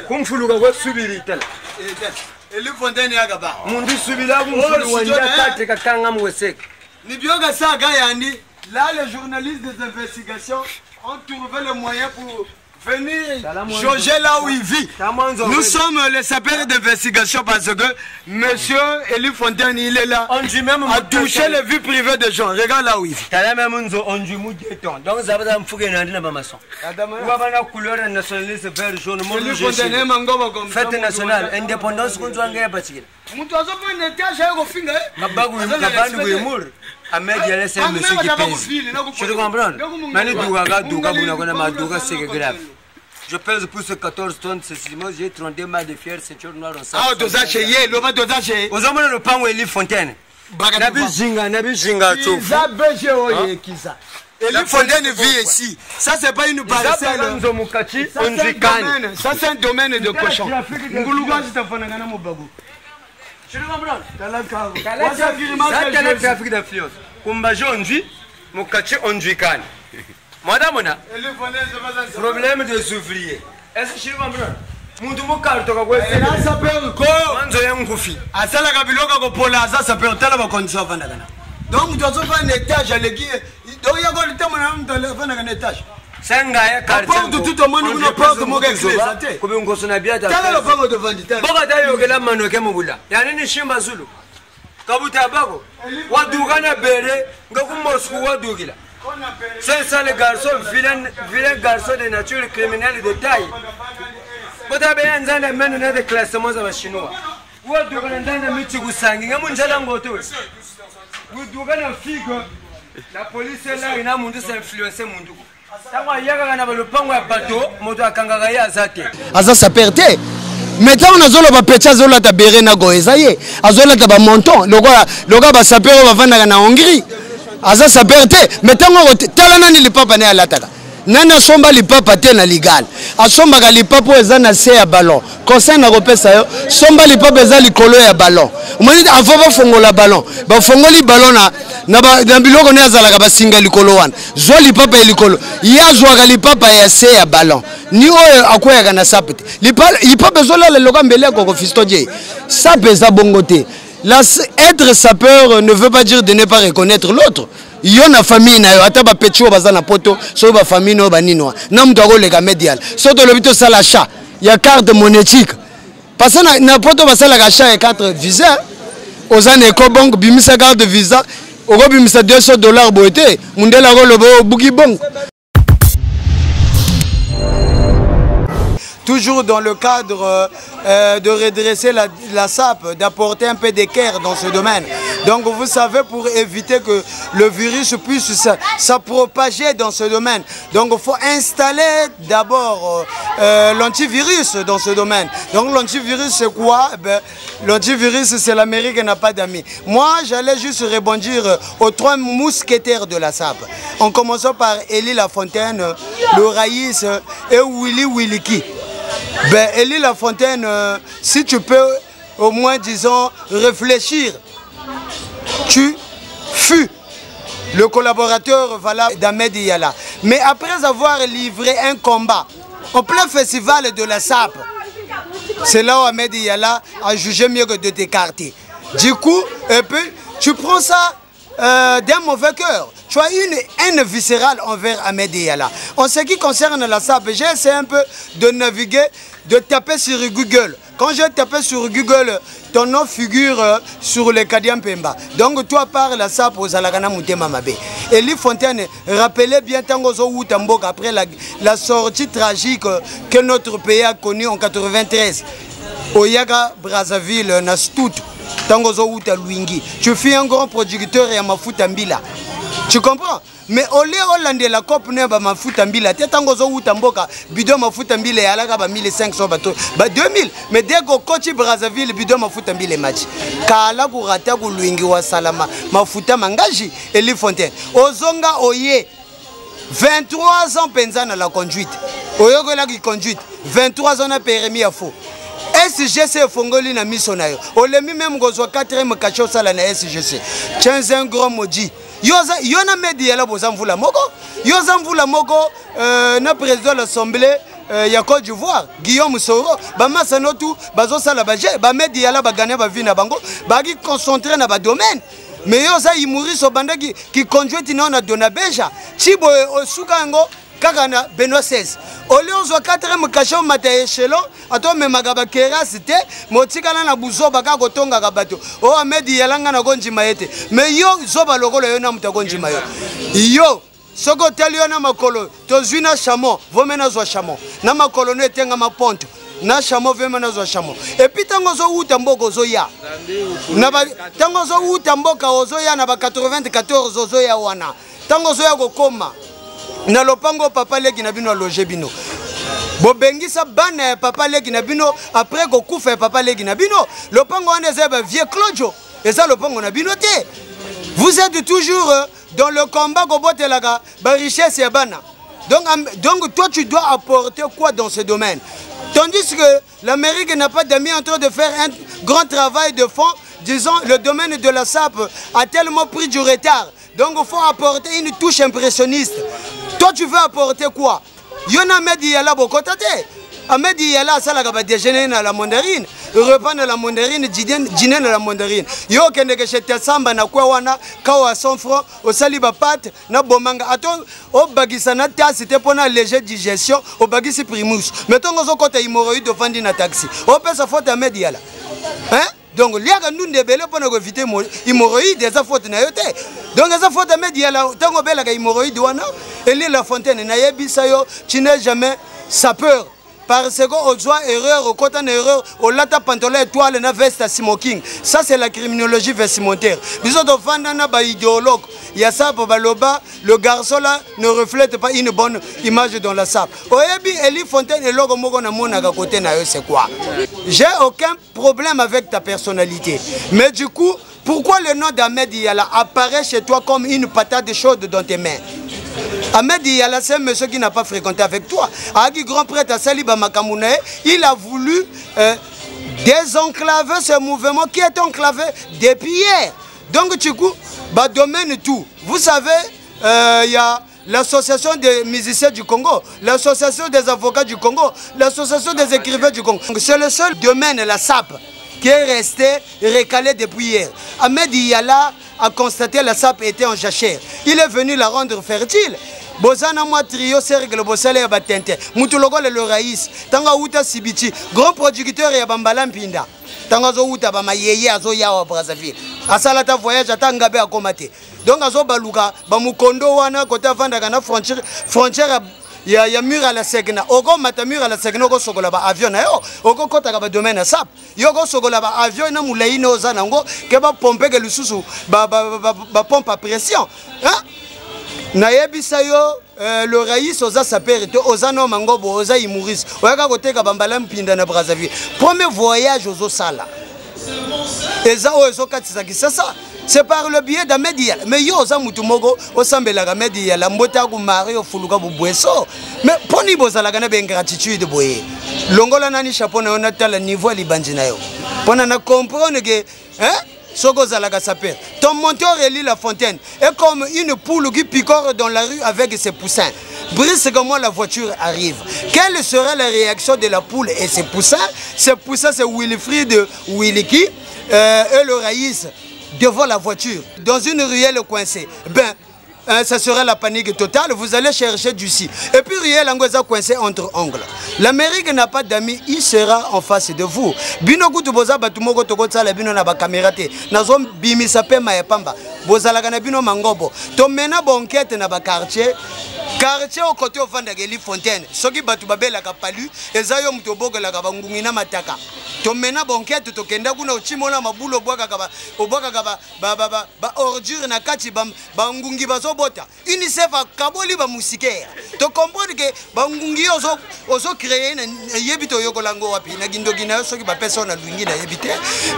kumfuluka kwa subiri tala. Eli fontaine yakaba. Mundu subila kumfulu wanja kate kakanga mwesek. Ni bioga saga yandi. Là les journalistes des investigations ont trouvé le moyen pour venir jauger là où il vit. Nous sommes les sapeurs d'investigation parce que monsieur Eli Fontaine il est là. A touché les vies privées des gens. Regarde là où il vit. Donc ça va me fouiller dans ma maçon. Où va la couleur nationaliste vert jaune fête nationale indépendance qu'on doit gagner parce que Ahmed Yala c'est un monsieur qui pèse. Je te comprends. Mani douga buna kona maduga c'est grave. Je pèse plus de 14 tonnes, c'est moi j'ai 32 mal de fier ceinture noire en sang. Ah dosache yé, le dosache. Aux hommes le pan Eli Fontaine. Nabi Zinga tout. Kiza beje oye kiza. Eli Fontaine vit ici. Ça c'est pas une parcelle. Ça c'est un domaine de cochon. Nguluga zitafanana mobagu. Je le comprends. C'est un trafic d'influence. Kumbajo onji, Mokachi onjuikani. Madame, problème des ouvriers. Est-ce que je le comprends? Mundu mokal toka kwa ese. Ela sapeur ko. Manzo yangufi. Asala kabiloka ko pola asa sapeur tala ba condition vanda kana. Donc tu dois faire un étage à l'équipe. Donc il y a quoi le temps on a vanda kana étage. Senga ya quartier. Porte tout le monde nous porte mo ga exlésate. Ko bingo sona biata. Tala le pango de vandi. Boka tayo ke la mano ke mobula. Ya nini shimba zulu. Kabuta bako. Wadugana bere ngaku Moscou wadugila. C'est ça les garçons, vilain garçon de nature criminelle de taille. Vous avez un zan de mène de classement à chinois. Vous avez un mythique sanguin, un mondial. Vous devez un figue. La police est là, il a monté s'influencer mon doux. Le pango à bateau, moto à Kangaraï à Zate. Aza sa perte. Maintenant on a zolo ba pecha zolo ta berena go ezaye. Azola ta ba monton. Loga ba sapero ba vanda na Hongrie. Aza sa perte. Maintenant on tala nani li papa ne alataka. Nana somba li papa te na legal. Asomba ka li papa eza na se ya ballon. Conseil na kopesa yo. Somba li papa eza likolo ya ballon. Omoni avant ba fongola ballon. Ba fongoli ballon na biloko ne azalaka ba singa likolo wana. Zo li papa ya likolo. Ya zwa ka li papa ya se ya ballon. Ni oyo akoyaka na sapete. Li papa zola le loka mbele ko fisto je. Sapeza bongote. Être sapeur ne veut pas dire de ne pas reconnaître l'autre. Il y a une famille, il y a une petite poto, il y a une famille, il y a une médial. Surtout le but, c'est l'achat. Il y a une carte monétique. Parce que n'importe quoi, c'est l'achat et 4 visas. Aux années Ecobank, bimisa carte de visa, au bimisa $200 boité. Mundela le bouki bon. Toujours dans le cadre de redresser la SAP, d'apporter un peu d'équerre dans ce domaine. Donc vous savez, pour éviter que le virus puisse se propager dans ce domaine, donc il faut installer d'abord l'antivirus dans ce domaine. Donc l'antivirus c'est quoi? L'antivirus c'est l'Amérique n'a pas d'amis. Moi j'allais juste rebondir aux 3 mousquetaires de la SAP. En commençant par Eli Lafontaine, le Raïs et Willy Williki. Ben, Eli Lafontaine, si tu peux au moins, disons, réfléchir, tu fus le collaborateur valable d'Ahmed Yala. Mais après avoir livré un combat au plein festival de la SAP, c'est là où Ahmed Yala a jugé mieux que de t'écarter. Du coup, et puis, tu prends ça d'un mauvais cœur. Tu as une haine viscérale envers Ahmed Yala. En ce qui concerne la SAP, j'ai essayé un peu de naviguer, de taper sur Google quand j'ai tapé sur Google, ton nom figure sur le Kadian Pemba. Donc toi par la SAP aux Alagana Moutema Mabé. Elie Fontaine, rappelez bien Tangozo Woutambok après la sortie tragique que notre pays a connue en 93. Oyaga Brazzaville, Nastout, Tangozo Wouta Luingi. Tu fais un grand producteur et à Mafuta Mbila. Tu comprends? Mais au lieu de la COP neba mafuta mbila tetangozo utamboka bidon mafuta mbila ya alaga ba 1500 bato ba 2000 mais dès que coach Brazzaville bidon mafuta mbila match kala ku rata ku luingi wa salama mafuta mangaji Elie Fontaine ozonga oye 23 ans penza na la conduite oyoko la ki conduite 23 ans na permis ya faux SGC fongoli na misonayo olemi même gozwa 4e kacho sala na SGC 15 un gros maudit Yona media la bozamvula moko yozamvula moko na président de l'Assemblée ya Côte d'Ivoire Guillaume Soro ba masano tout bazo sala baje ba media la ba gagner ba vie na bango ba ki concentrer na ba domaine mais yoza imuri so banda ki conduite na na dona beja chibo osuka ngo kaka na Benoît XVI olionzo 4e kacho mata échelon ato me magaba kerasite motikana na buzoba ka kotonga ka bato o amedi yalanga na konji maete me yo zoba lokolo yo na mutakonji mayo yo soko telio na makolo tozwina chamo vomena zo chamo na makolo ne tenga maponto na chamo vomena zo chamo et puis tango zo uta mboko zo ya na ba tango zo uta mboka ozo ya na ba 94 ozo ya wana tango zo ya kokoma na lopango papa leki na bino loger bino bobengisa bana papa leki na bino après kokufa papa leki na bino lopango wana zeba vieux Claudio et ça lopango na bino te vous êtes toujours dans le combat kobotelaka ba richesse ya bana donc toi tu dois apporter quoi dans ce domaine tandis que l'Amérique n'a pas d'amis en train de faire un grand travail de fond disons le domaine de la SAP a tellement pris du retard donc il faut apporter une touche impressionniste. Toi tu veux apporter quoi? Yona Medi Yala Bokotate. Amedi Yala Salaka va déjeuner dans la mandarine, repas dans la mandarine, dîner dans la mandarine. Yo Kendeke Chete Samba na kwa wana, kawa 100 francs, au saliba pâte, na bomanga. Attends, au bagisana ta c'était pour la légère digestion, au bagisi primus. Mettons au côté hémorroïde de vendre na taxi. Au peut sa faute à Medi Yala. Hein? Donc, il y a un débélé pour nous éviter l'hémorroïde, des fautes na yote. Donc, les fautes à Medi Yala, tant que belle hémorroïde wana, Elie La Fontaine, na yebi sayo, tu n'es jamais sapeur. Parce qu'on doit erreur, au côté erreur, au lata pantalon étoile, na veste à smoking. Ça, c'est la criminologie vestimentaire. Bisous de Fandana, ba idéologue. Il y a ça pour Baloba, le garçon là ne reflète pas une bonne image dans la sape. Oyebi, Elie Fontaine et logo mogo na mona à côté na eux, c'est quoi? J'ai aucun problème avec ta personnalité. Mais du coup, pourquoi le nom d'Ahmed Yala apparaît chez toi comme une patate chaude dans tes mains? Ahmed Yala, c'est un monsieur qui n'a pas fréquenté avec toi. Agi grand prêtre à Saliba Makamoune, il a voulu désenclaver ce mouvement qui est enclavé depuis hier. Donc du coup, bah, domaine tout. Vous savez, il y a l'association des musiciens du Congo, l'association des avocats du Congo, l'association des écrivains du Congo. C'est le seul domaine, la SAP, qui est resté recalé depuis hier. Ahmed Yala a constaté que la SAP était en jachère. Il est venu la rendre fertile. Bozana moi trio cercle bosale ya batente. Mutuloko le raïs. Tanga uta sibiti. Grand producteur ya bambala mpinda. Tanga zo uta ba mayeye azo ya wa Brazzaville. Asala ta voyage atanga be akomate. Donc azo baluka ba mukondo wana kota vanda kana frontière ya mur à la segna. Oko mata mur à la segna ko sokola ba avion na yo. Oko kota ka ba domaine na sap. Yo ko sokola ba avion na mulaino ozana ngo ke ba pomper ke lususu ba pompe à pression. Hein? Nayebisa yo le raïs oza saperite oza no mangobo oza imuris oyaka koteka bambala mpinda na Brazzaville premier voyage ozo sala eza o ezo katisa kisasa c'est par le biais d'Ahmed Yala mais yo oza mutu moko osambela Ahmed Yala mbota ku mari ofuluka bubweso mais poni bozala kana be ingratitude boye longola nani chapeau na ona tala niveau libandi na yo pona na comprendre que hein Soko Zalaga Saper. Ton monteur Elie La Fontaine est comme une poule qui picore dans la rue avec ses poussins. Brusquement la voiture arrive. Quelle sera la réaction de la poule et ses poussins? Ces poussins c'est Wilfried Williki et le raïs devant la voiture dans une ruelle coincée. Ben, ça serait la panique totale. Vous allez chercher du si. Et puis Riel Angoza coincé entre ongles. L'Amérique n'a pas d'amis, il sera en face de vous. Bino kutu boza batumoko toko tsala bino na ba camératé. Nazom bimi sape maepamba. Boza la kana bino mangobo. To mena bonquette na ba quartier. Quartier au côté au Vandageli Fontaine. Soki batu babela ka palu, ezayo mutoboga la ka bangungi na mataka. To mena bonquette to kenda kuna uchimona mabulo bwaka ka obwaka ka ba ordure na kati bangungi bazobota. UNICEF a kaboli ba musikeya. To comprendre que bangungi ozo créer na yebito yokolango wapi na gindogi na soki ba personne na lungi na yebite.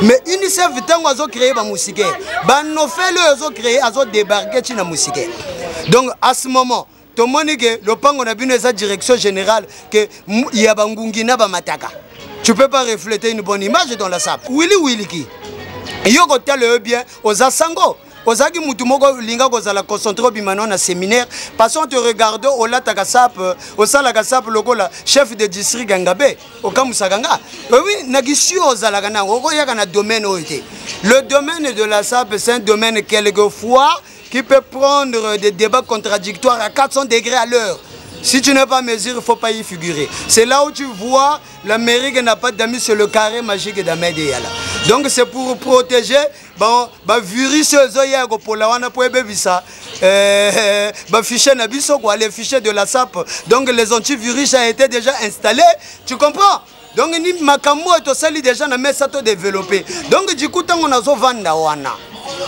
Mais UNICEF tango azo créer ba musikeya. Ba nofelo ozo créer azo débarquer tina musikeya. Donc à ce moment tout le monde que le pango na bino sa direction générale que y a bangungi na ba mataka. Tu peux pas refléter une bonne image dans la SAP. Willy qui yoko tel bien aux asango. Ozaki mutumoko linga kozala concentré bimano na séminaire parce qu'on te regarde au la takasap au sala kasap lokola chef de district Gangabe au Kamusaganga. Oui, nagisi ozala kana oko yaka na domaine oité. Le domaine de la SAP c'est un domaine quelquefois qui peut prendre des débats contradictoires à 400 degrés à l'heure. Si tu n'es pas mesure, il ne faut pas y figurer. C'est là où tu vois l'Amérique n'a pas d'amis sur le carré magique d'Ahmed Yala. Donc c'est pour protéger les virus les fichiers de la SAP. Donc les antivirus ont été déjà installés. Tu comprends? Donc ni makambo to sali déjà na mesa to développer. Donc du coup tant on a zo vanda wana.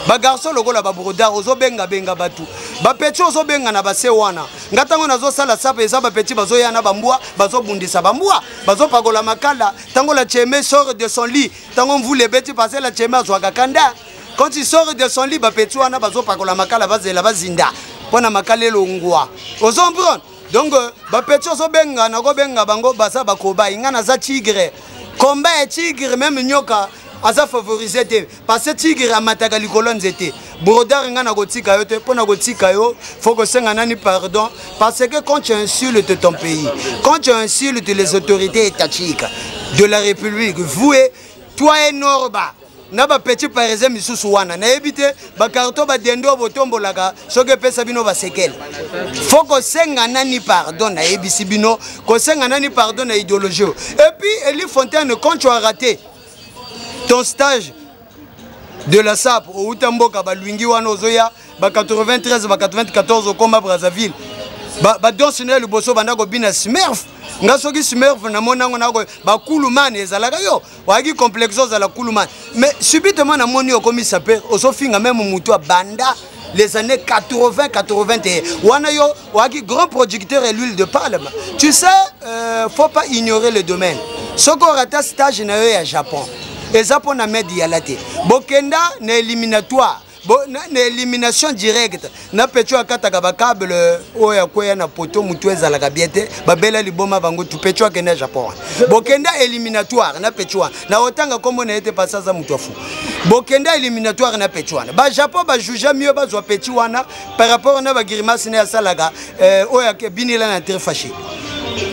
Ba garçon lokola ba broda ozo benga batu. Ba petit ozo benga na ba se wana. Ngata ngona zo sala sapa eza ba petit bazo yana bambua, bazo bundisa bambua, bazo pagola makala. Tango la cheme sort de son lit, tango vous les bêtis passer la cheme azwa kanda. Quand il sort de son lit ba petit wana bazo pagola makala bazela bazinda. Pona makale longwa. Ozo prendre. Donc, Bapecho Sobenga, Nagobenga, Bango, Basa, Bakoba, Ingana za tigre. Combat et tigre, même Nyoka, Aza favorisé. Parce que tigre a Matagali colonnes étaient. Brodar Ngana Gotika, Pona Gotika, faut que ça n'en pardon. Parce que quand tu insultes ton pays, quand tu insultes les autorités étatiques de la République, vous et toi et Norba. Naba petit par exemple misusu wana na ebite ba karto ba dendo botombo laka soke pesa bino ba sekel faut que senga nani pardon na ebisi bino ko senga nani pardon na idéologie et puis Eli Fontaine quand tu as raté ton stage de la SAP au Utamboka ba Luingi wana ozoya ba 93 ba 94 au combat Brazzaville ba donsner le bosso banda ko bina Smurf ngasoki Smurf na monango na ko ba Kuluman ezalaka yo waki complexo za la Kuluman mais subitement na moni okomi saper osofinga même mutu banda les années 80 81 wana yo waki grand producteur et l'huile de palme tu sais faut pas ignorer le domaine soko rata stage na yo ya Japon et Japon na media laté bokenda na éliminatoire na élimination directe na pecho akataka ba câble oya koya na poto mutu ezalaka biete babela liboma bango tu pecho akenda Japon bokenda éliminatoire na pecho na otanga kombo na ete pasaza mutu afu bokenda éliminatoire na pecho ba Japon ba juger mieux ba zo pecho wana par rapport na ba grimace na salaga oya ke binila na très fâché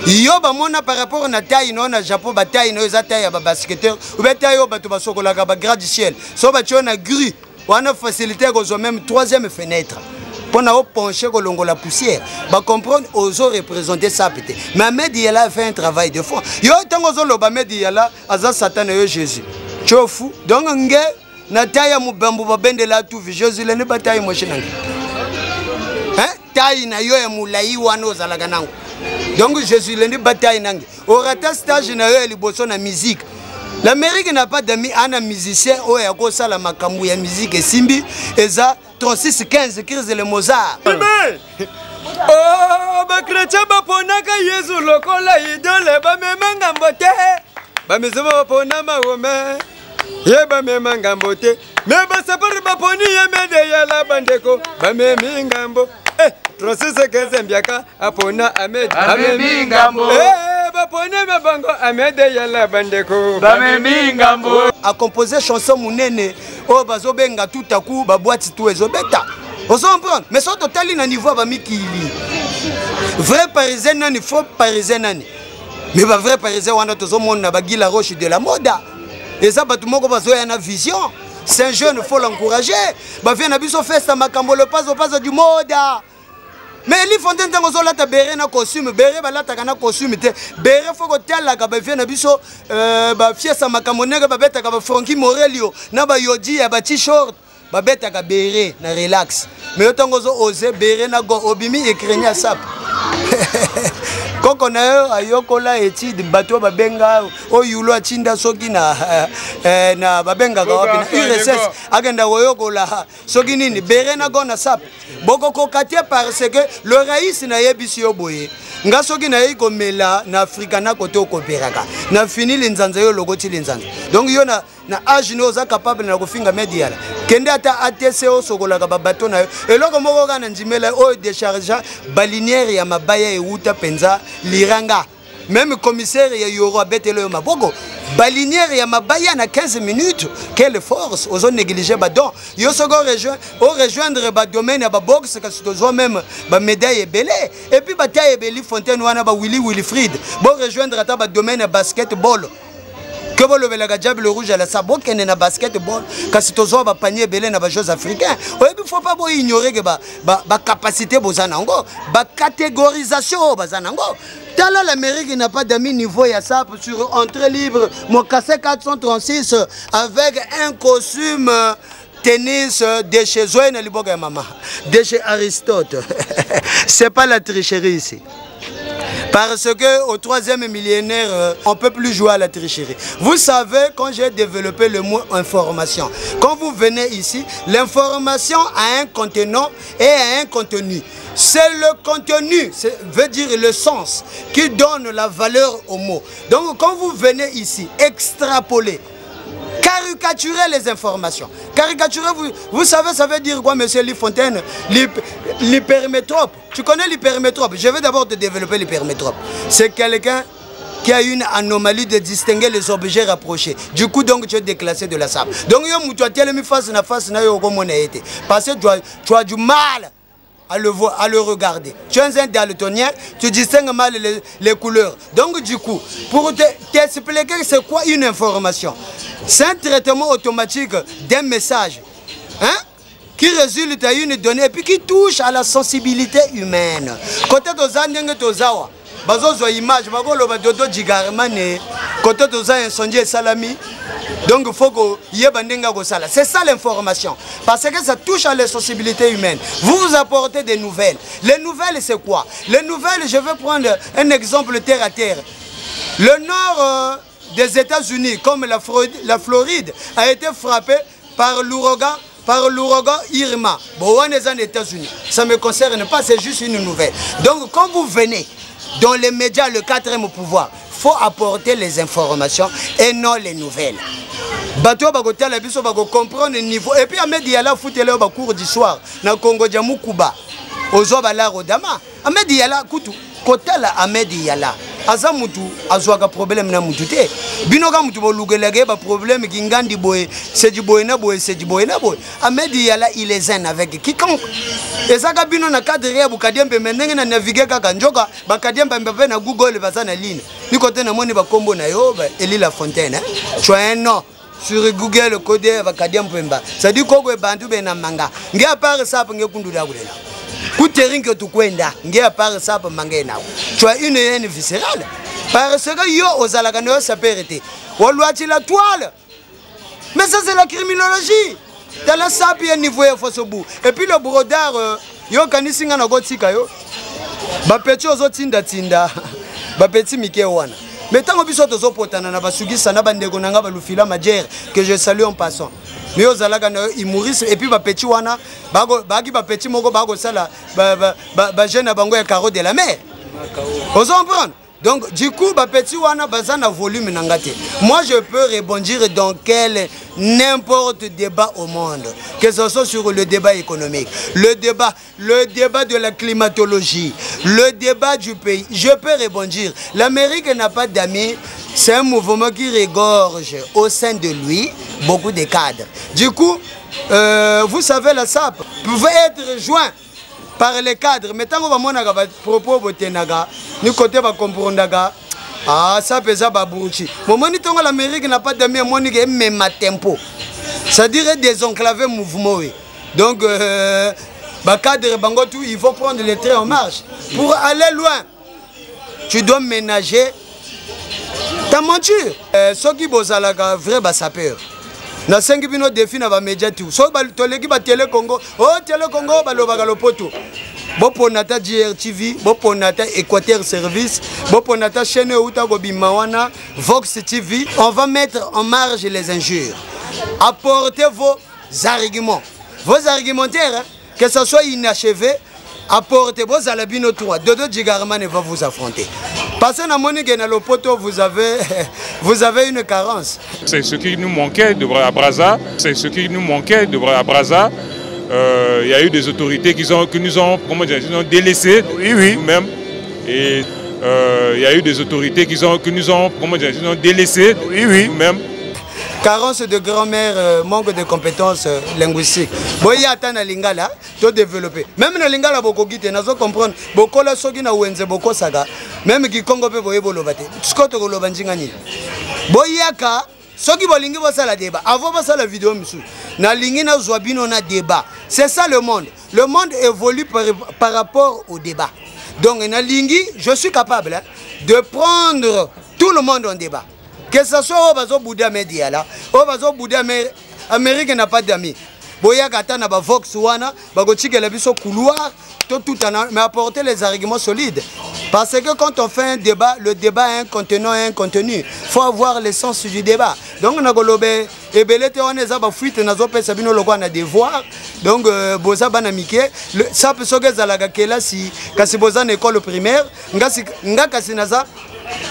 yo ba mona par rapport na taille non na Japon ba taille no za taille ba basketteur ou ba taille ba to ba sokola ba grade du ciel so ba tiona grue on a facilité qu'on même troisième fenêtre. Pour nous pencher la poussière. Bah comprendre aux autres représenter ça peut-être. Mais Ahmed Yala a fait un travail de fond. Yo tant aux autres Ahmed Yala aza Satan et Jésus. Tu es fou. Donc ngé na taille mu bambu ba bende la tout Jésus le ne bataille mo chenanga. Hein? Taille na yo ya mulai wana ozalaka nango. Donc Jésus le ne bataille nango. Au rata stage na yo liboso na musique. L'Amérique n'a pas d'amis, un musicien, ou à cause de la makamou, ya musique et simbi, et ça, 36-15, crise de Mozart. Oh, ba chrétien ba ponaka Yesu lokola idole ba memanga mbote. Ba mezema pona ma wome. Ye ba memanga mbote. Me ba sapari ba poni Ahmed Yala bandeko, ba meminga mbo. 36-15 mbiaka apona Ahmed Amingambo. A composer chanson munene o bazobenga tout à coup ba boîte tout ezobeta ozo comprendre mais so totali na niveau ba mikili vrai parisien nani faux parisien nani mais ba vrai parisien wana tozo mona ba gila roche de la moda et ça ba tout moko bazo ya na vision C'est un jeune, il faut l'encourager. Bafia na biso festa makambo le passe du mode. Mais les fontaines dans les autres béré na costume, béré balata kana costume te, béré faut que tel la bafia na biso fiesta makambo nega babeta ka Frankie Morelio na ba yodi ya ba t-shirt. Babeta ka béré na relax. Mais autant que oser béré na go obimi écrénia sap. Quand on a ayokola étude bateau babenga o yulo achinda soki na babenga ka wapi na URSS agenda oyokola soki nini béré na go na sap. Boko kokatia parce que le raïs na yebisi yo boye. Nga soki na yiko mela na Afrika na kote okopéraka. Na fini linzanza yo logoti linzanza. Donc yo na âge no za capable na kofinga media la. Kende ata ATC o sokola ka bateau na yo. Eloko moko kana ndimela o décharger balinière ya mabaya e uta penza liranga. Même commissaire ya yoro abetelo yo maboko. Balinière ya mabaya na 15 minutes. Quelle force ozo négliger badon. Yo soko rejoindre ba domaine ya ba boxe ka sitozo même ba médaille belé. Et puis ba taille beli Fontaine wana ba Wilfried. Bon rejoindre ata ba domaine ya basketball. Que vous levez la diable le rouge à la sabot qui est na basketball quand c'est aux hommes panier belé na jeux africains. Il faut pas ignorer que ba capacité bozanango, ba catégorisation bazanango. Dans l'Amérique n'a pas d'amis niveau ya ça sur entrée libre. Mon cassé 436 avec un costume tennis de chez Zoé Liboga maman, de chez Aristote. C'est pas la tricherie ici. Parce que au 3e millénaire, on ne peut plus jouer à la tricherie. Vous savez, quand j'ai développé le mot information, quand vous venez ici, l'information a un contenant et a un contenu. C'est le contenu, veut dire le sens, qui donne la valeur au mot. Donc quand vous venez ici, extrapoler, caricaturer les informations. Caricaturer, vous savez, ça veut dire quoi, monsieur Lifontaine? L'hypermétrope. Tu connais l'hypermétrope? Je vais d'abord te développer l'hypermétrope. C'est quelqu'un qui a une anomalie de distinguer les objets rapprochés. Du coup, donc, tu es déclassé de la sable. Donc, tu as tellement face na face na yo comme on a été. Parce que tu as du mal à le voir, à le regarder. Tu es un daltonien, tu distingues mal les couleurs. Donc du coup, pour t'expliquer c'est quoi une information, c'est un traitement automatique d'un message, hein, qui résulte à une donnée et puis qui touche à la sensibilité humaine. Côté de Tozawa, bazo image, bago lo dodo jigarmane, côté de incendie salami. Donc il faut que sala. C'est ça l'information. Parce que ça touche à la sensibilité humaine. Vous vous apportez des nouvelles. Les nouvelles, c'est quoi? Les nouvelles, je vais prendre un exemple terre à terre. Le nord des États-Unis, comme la Floride, a été frappé par l'ouragan Irma. Bon, on est aux États-Unis. Ça ne me concerne pas, c'est juste une nouvelle. Donc quand vous venez dans les médias, le 4e pouvoir, il faut apporter les informations et non les nouvelles. Bateau bagotel la biso bago comprendre le niveau. Et puis Ahmed Yala foutez-le au cours du soir na Congo Djamou Kuba. Ozo bala rodama. Ahmed Yala kutu kotala Ahmed Yala. Aza mutu azwaka problème na mutu te. Binoka mutu bolugelege ba problème kingandi boye, c'est du boye na boye, c'est du boye na boye. Ahmed Yala il est zen avec quiconque. Et ça ka bino na cadre ya bukadiembe menenge na naviguer kaka njoka bakadiembe mbe na Google bazana ligne. Ni côté na moni ba kombo na yo ba Eli La Fontaine, hein. Tu as un nom sur Google le code bakadiembe pemba. Ça dit ko go bantu be na manga. Ngi a part ça ngi kundula kulela. Kuterinke tukwenda ngi a part ça manga na. Tu as une haine viscérale. Parce que yo ozalaka no ça peut arrêter. Woloati la toile. Mais ça c'est la criminologie. Dans la sapie niveau ya fosobu. Et puis le brodard yo kanisinga na gotika yo. Ba petit ozotinda tinda. Ba petit mike wana. Mais tant que biso tozo potana na basugisa na bandeko nanga balufila majere que je salue en passant. Mais ozalaka na imuris et puis ba petit wana bagi ba petit moko bago sala ba jeune bango ya carreau de la mer. Vous comprenez? Donc du coup ba petit wana bazana volume nangate. Moi je peux rebondir dans n'importe débat au monde, que ce soit sur le débat économique, le débat de la climatologie, le débat du pays. Je peux rebondir. L'Amérique n'a pas d'amis. C'est un mouvement qui regorge au sein de lui beaucoup de cadres. Du coup, vous savez, la SAP pouvait être rejoint par les cadres. Mais tant qu'on va propos botenaga, nous côté va comprendre. Ah, ça pèse à Babouchi. Mon moniteur l'Amérique n'a pas d'amis, mon même tempo. C'est-à-dire désenclaver mouvement. Donc, cadre Bangotou, il faut prendre les trains en marche. Pour aller loin, tu dois ménager ta monture. Ce qui est vrai, ça peur. Na 5 bino défi na ba média tout. So ba toleki ba Télé Congo. Oh Télé Congo ba lo ba lo poto. Bo ponata GRTV, bo ponata Équateur Service, bo ponata chaîne Outa Gobima wana, Vox TV. On va mettre en marge les injures. Apportez vos arguments. Vos argumentaires, hein, que ce soit inachevé, apportez vos alabino 3. Dodo Djigarman va vous affronter. Parce que dans le poto, vous avez une carence. C'est ce qui nous manquait à Brazza. C'est ce qui nous manquait à Brazza. Il y a eu des autorités qui nous ont, délaissés nous-mêmes. Et il y a eu des autorités qui nous ont délaissés nous-mêmes. Carence de grand-mère, manque de compétences linguistiques. Boya atana lingala, to développer. Même na lingala boko gite, nazo comprendre. Boko la soki na wenze boko saga. Même ki Congo pe boye bolobate. Skoto ko lobanjinga ni. Boya ka soki bolingi bosa la débat. Avant bosa la vidéo misu. Na lingi na zwabino na débat. C'est ça le monde. Le monde évolue par rapport au débat. Donc na lingi, je suis capable hein, de prendre tout le monde en débat. Que ce soit au bazo Bouddha média là, au bazo Bouddha Amérique n'a pas d'amis. Boya gata na ba Vox wana, ba gochike la biso couloir, tout mais apporter les arguments solides. Parce que quand on fait un débat, le débat a un contenant et un contenu. Faut avoir l'essence du débat. Donc on a golobé et belete on est ba fuite na zo pesa bino loko na devoir. Donc boza bana mike, ça peut soge zalaga kela si kasi boza na école primaire, nga kasi naza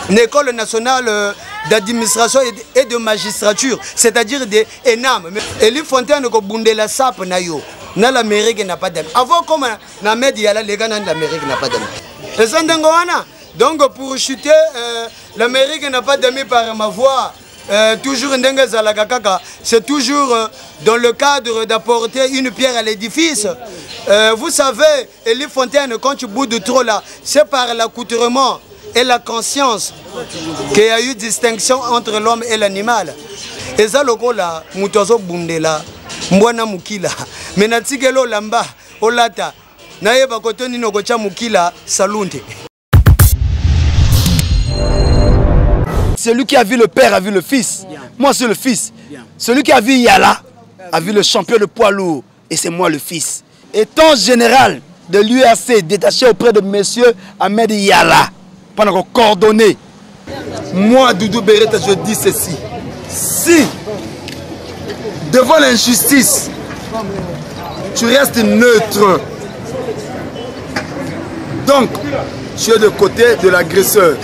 une école nationale d'administration et de magistrature, c'est-à-dire des ENAM. Et les fontaines ko bundela sap na yo. Na l'Amérique n'a pas d'amis. Avant comme na média là les gars dans l'Amérique n'a pas d'amis. Et ça ndengwana. Donc pour chuter l'Amérique n'a pas d'amis par ma voix. Toujours ndenge zalaka kaka, c'est toujours dans le cadre d'apporter une pierre à l'édifice. Vous savez, Elie Fontaine, quand tu boudes trop là, c'est par l'accoutrement et la conscience qu'il y a eu distinction entre l'homme et l'animal. Et ça, le là, mutozo bundela, mbwana mukila, menatikelo lamba, olata, naye bakotoni no gocha mukila, salunte. Celui qui a vu le père a vu le fils. Moi, c'est le fils. Celui qui a vu Yala a vu le champion de poids lourd. Et c'est moi le fils. Étant général de l'UAC détaché auprès de monsieur Ahmed Yala, pendant qu'on coordonnait, moi, Doudou Beretta, je dis ceci. Si, devant l'injustice, tu restes neutre, donc, tu es de côté de l'agresseur.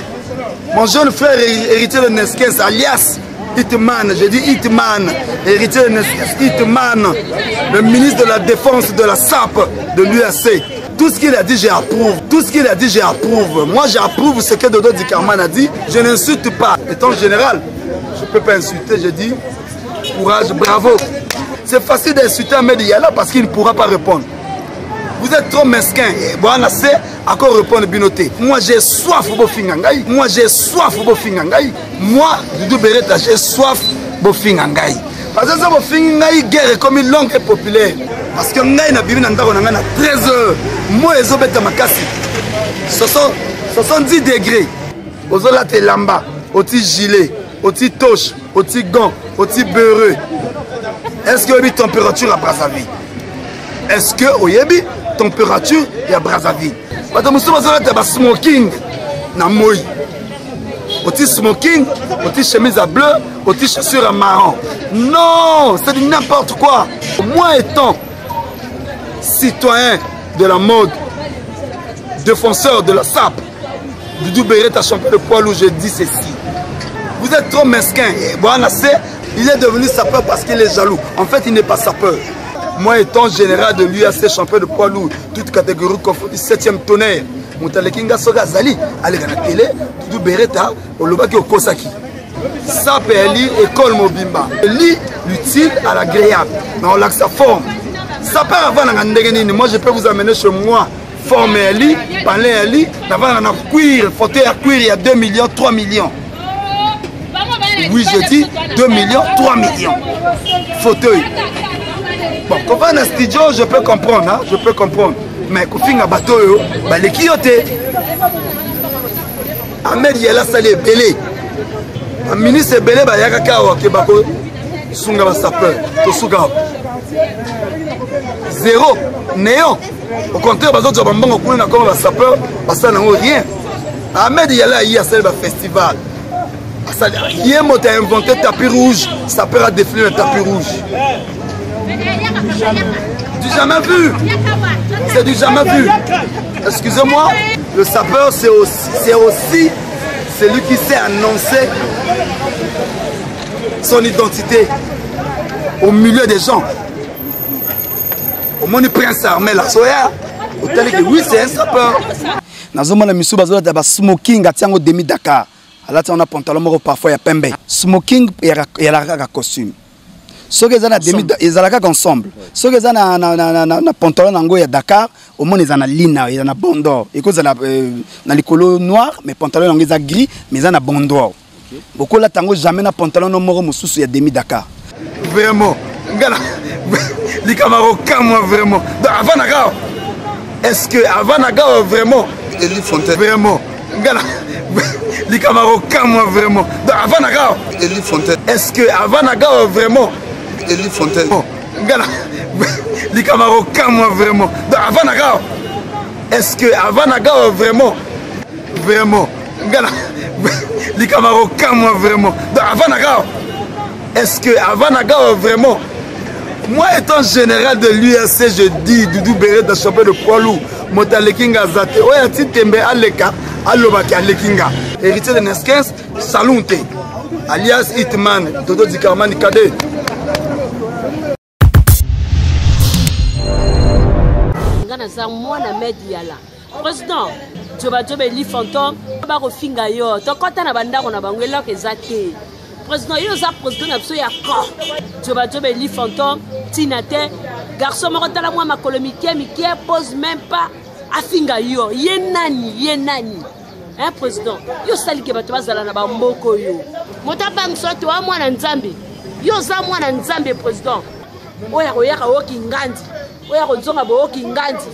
Mon jeune frère héritier de Neskens, alias Hitman, j'ai dit Hitman, héritier de Neskens, Hitman, le ministre de la Défense de la SAP de l'UAC. Tout ce qu'il a dit, j'approuve. Tout ce qu'il a dit, j'approuve. Moi, j'approuve ce que Dodo Djigarman a dit. Je n'insulte pas. Étant général, je ne peux pas insulter, je dis courage, bravo. C'est facile d'insulter Ahmed Yala parce qu'il ne pourra pas répondre. Vous êtes trop mesquin. Bon, on a assez à quoi répondre Binoté. Moi, j'ai soif au Bofingangaï. Moi, j'ai soif au Bofingangaï. Moi, Doudou Beretta, j'ai soif au Bofingangaï. Parce que ça, Bofingangaï, guerre comme une langue est populaire. Parce que Ngaï n'a bibi nanda on a 13 heures. Moi, ils ont bêté ma casse. 70 degrés. Ozola te lamba, oti gilet, oti toche, oti gant, oti beurreux. Est-ce qu'il y a une température à Brazzaville? Est-ce que oyebi température et à Brazzaville? Parce que nous sommes en smoking na moi. Oti smoking, oti chemise à bleu, oti chaussures à marron. Non, c'est du n'importe quoi. Moi étant citoyen de la mode, défenseur de la SAP, Doudou Beretta, champion de poids lourd, je dis ceci. Vous êtes trop mesquin. Bon, il est devenu sapeur parce qu'il est jaloux. En fait, il n'est pas sapeur. Moi étant général de l'UAC, champion de poids lourd, toute catégorie confondue, 7e tonnerre, Moutalekinga Soga Zali, allez à la télé, Doudou Beretta, au Lobaki au Kosaki. Ça peut aller école Mobimba. Lit l'utile à l'agréable. Mais on l'a que sa forme. Ça peut avoir un ndegeni. Moi je peux vous amener chez moi. Former un lit, parler un lit, d'avoir un cuir, fauteuil à cuir, il y a 2 millions, 3 millions. Oui, je dis 2 millions, 3 millions. Fauteuil. Bon, quand on va dans le studio, je peux comprendre, hein, je peux comprendre. Mais quand on fait un bateau, les quillotés. Ahmed Yala Salé Belé. Un ministre Belé, il y a quelqu'un qui va sunga ba sapeur, to suga. Zéro, néant. Au contraire, les autres bambans ont na comme ba sapeur, parce que n'a rien. Ahmed Yala il y a celle ba festival. Hier, moi, tu as inventé le tapis rouge, ça peut défiler le tapis rouge. Du jamais vu. C'est du jamais vu. Excusez-moi, le sapeur, c'est aussi celui qui sait annoncer son identité au milieu des gens. Au moins, le prince armé là, oui, c'est un sapeur. Dans un monsieur, il y a smoking à demi Dakar. Là, on a pantalon parfois il y a pembe. Smoking et il y a la costume. Ceux qui ont demi, ils ont la ensemble. Ceux qui ont na pantalon nango ya Dakar, au moins ils ont na lina, ils ont na bondor. Et que ils ont na l'écolo noir, mais pantalon nango ils ont gris, mais ils ont na bondor. Beaucoup là tango jamais na pantalon no moro mususu ya demi Dakar. Vraiment, gars, les camarades moi vraiment. Avant Naga, est-ce que avant Naga vraiment, Eli Fontaine vraiment, gars. Les camarades moi vraiment. Avant Naga, Eli Fontaine. Est-ce que avant Naga vraiment, Eli Fontaine. Gala, les camarades moi vraiment. Avant Naga, est-ce que avant Naga vraiment, Gala, les camarades moi vraiment. Avant Naga, est-ce que avant Naga vraiment. Moi étant général de l'URC, je dis Doudou Béré de champion de poids lourd, Motalekinga Zate, Oyati Tembe Aleka, Alobaki Alekinga. Héritier de Neskens, Salunte, alias Hitman, Dodo Dikarmani Kade. Président, Joba Eli Fantôme, Barofinga yo, Tokota na bandako na bangwela ke zate. Président, il y a président absolu à quoi? Joba Eli Fantôme, Tinate, garçon morotala moi ma colomique, Mickey pose même pas à finga yo, yenani. Hein, président, yo sali ke bato bazala na bamboko yo. Motabang soto wa mwana nzambe. Yo za mwana nzambe président. Oya koyaka woki ngandi. Oya kozonga bo woki ngandi.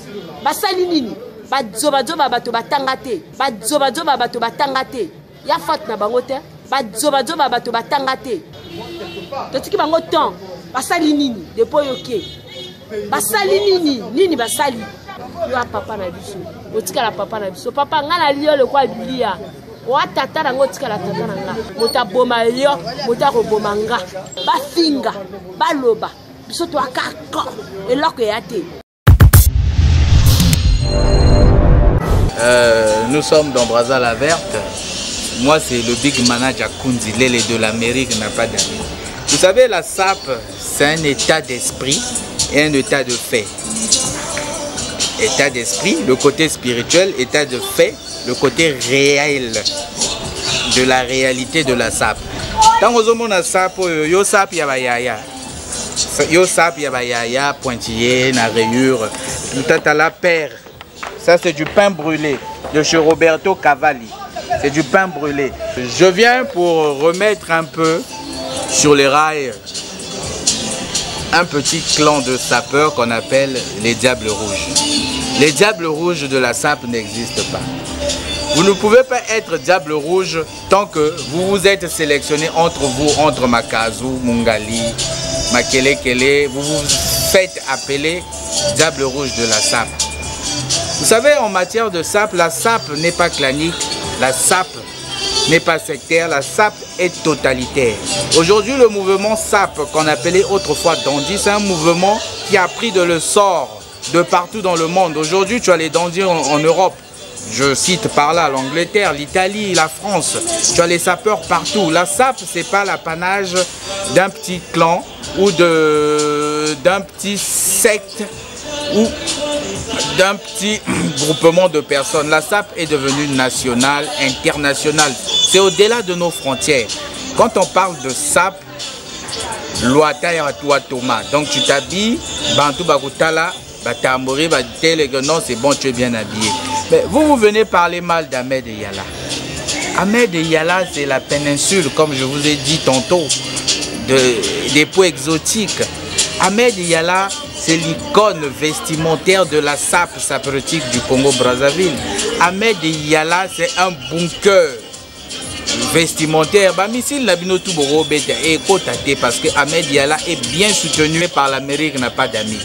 Basali nini? Bazoba bato batangate. Bazoba bato batangate. Ya fat na bango te. Bazoba bato batangate. Totiki bango temps. Basali nini? Depo yoke. Basali nini basali. Yo papa na biso. Otika la papa na biso. Papa ngana liyo le kwa bilia. Wa tata na ngotika la tata na nga. Mota boma yo, mota ko boma nga. Ba finga, ba loba. Biso to akako. Eloko yate. Nous sommes dans Brazza la Verte. Moi, c'est le big manager Kunzi, l'élé de l'Amérique n'a pas d'amis. Vous savez, la SAP, c'est un état d'esprit et un état de fait. État d'esprit, le côté spirituel, état de fait, le côté réel de la réalité de la SAP. Quand vous avez la SAP, yo SAP yabayaya. Yo SAP yabayaya, pointillé, na rayure, tout à la paire. Ça, c'est du pain brûlé de chez Roberto Cavalli. C'est du pain brûlé. Je viens pour remettre un peu sur les rails un petit clan de sapeurs qu'on appelle les Diables Rouges. Les Diables Rouges de la SAP n'existent pas. Vous ne pouvez pas être Diable Rouge tant que vous vous êtes sélectionné entre vous, entre Makazu, Mungali, Makelekele. Vous vous faites appeler Diable Rouge de la SAP. Vous savez, en matière de SAP, la SAP n'est pas clanique, la SAP n'est pas sectaire, la SAP est totalitaire. Aujourd'hui, le mouvement SAP, qu'on appelait autrefois Dandy, c'est un mouvement qui a pris de l'essor de partout dans le monde. Aujourd'hui, tu as les Dandy en Europe. Je cite par là l'Angleterre, l'Italie, la France. Tu as les sapeurs partout. La SAP, ce n'est pas l'apanage d'un petit clan ou d'un petit secte ou d'un petit groupement de personnes. La SAP est devenue nationale, internationale. C'est au-delà de nos frontières. Quand on parle de SAP, Loata et Atua Thomas. Donc tu t'habilles, Bantou Bakutala, Batamori, non, c'est bon, tu es bien habillé. Mais vous venez parler mal d'Ahmed Yala. Ahmed Yala, c'est la péninsule, comme je vous ai dit tantôt, des peaux exotiques. Ahmed Yala, c'est l'icône vestimentaire de la sape saprotique du Congo-Brazzaville. Ahmed Yala, c'est un bunker vestimentaire. Missile Nabino Touboro Bete et Kotate parce que Ahmed Yala est bien soutenu par l'Amérique n'a pas d'amis.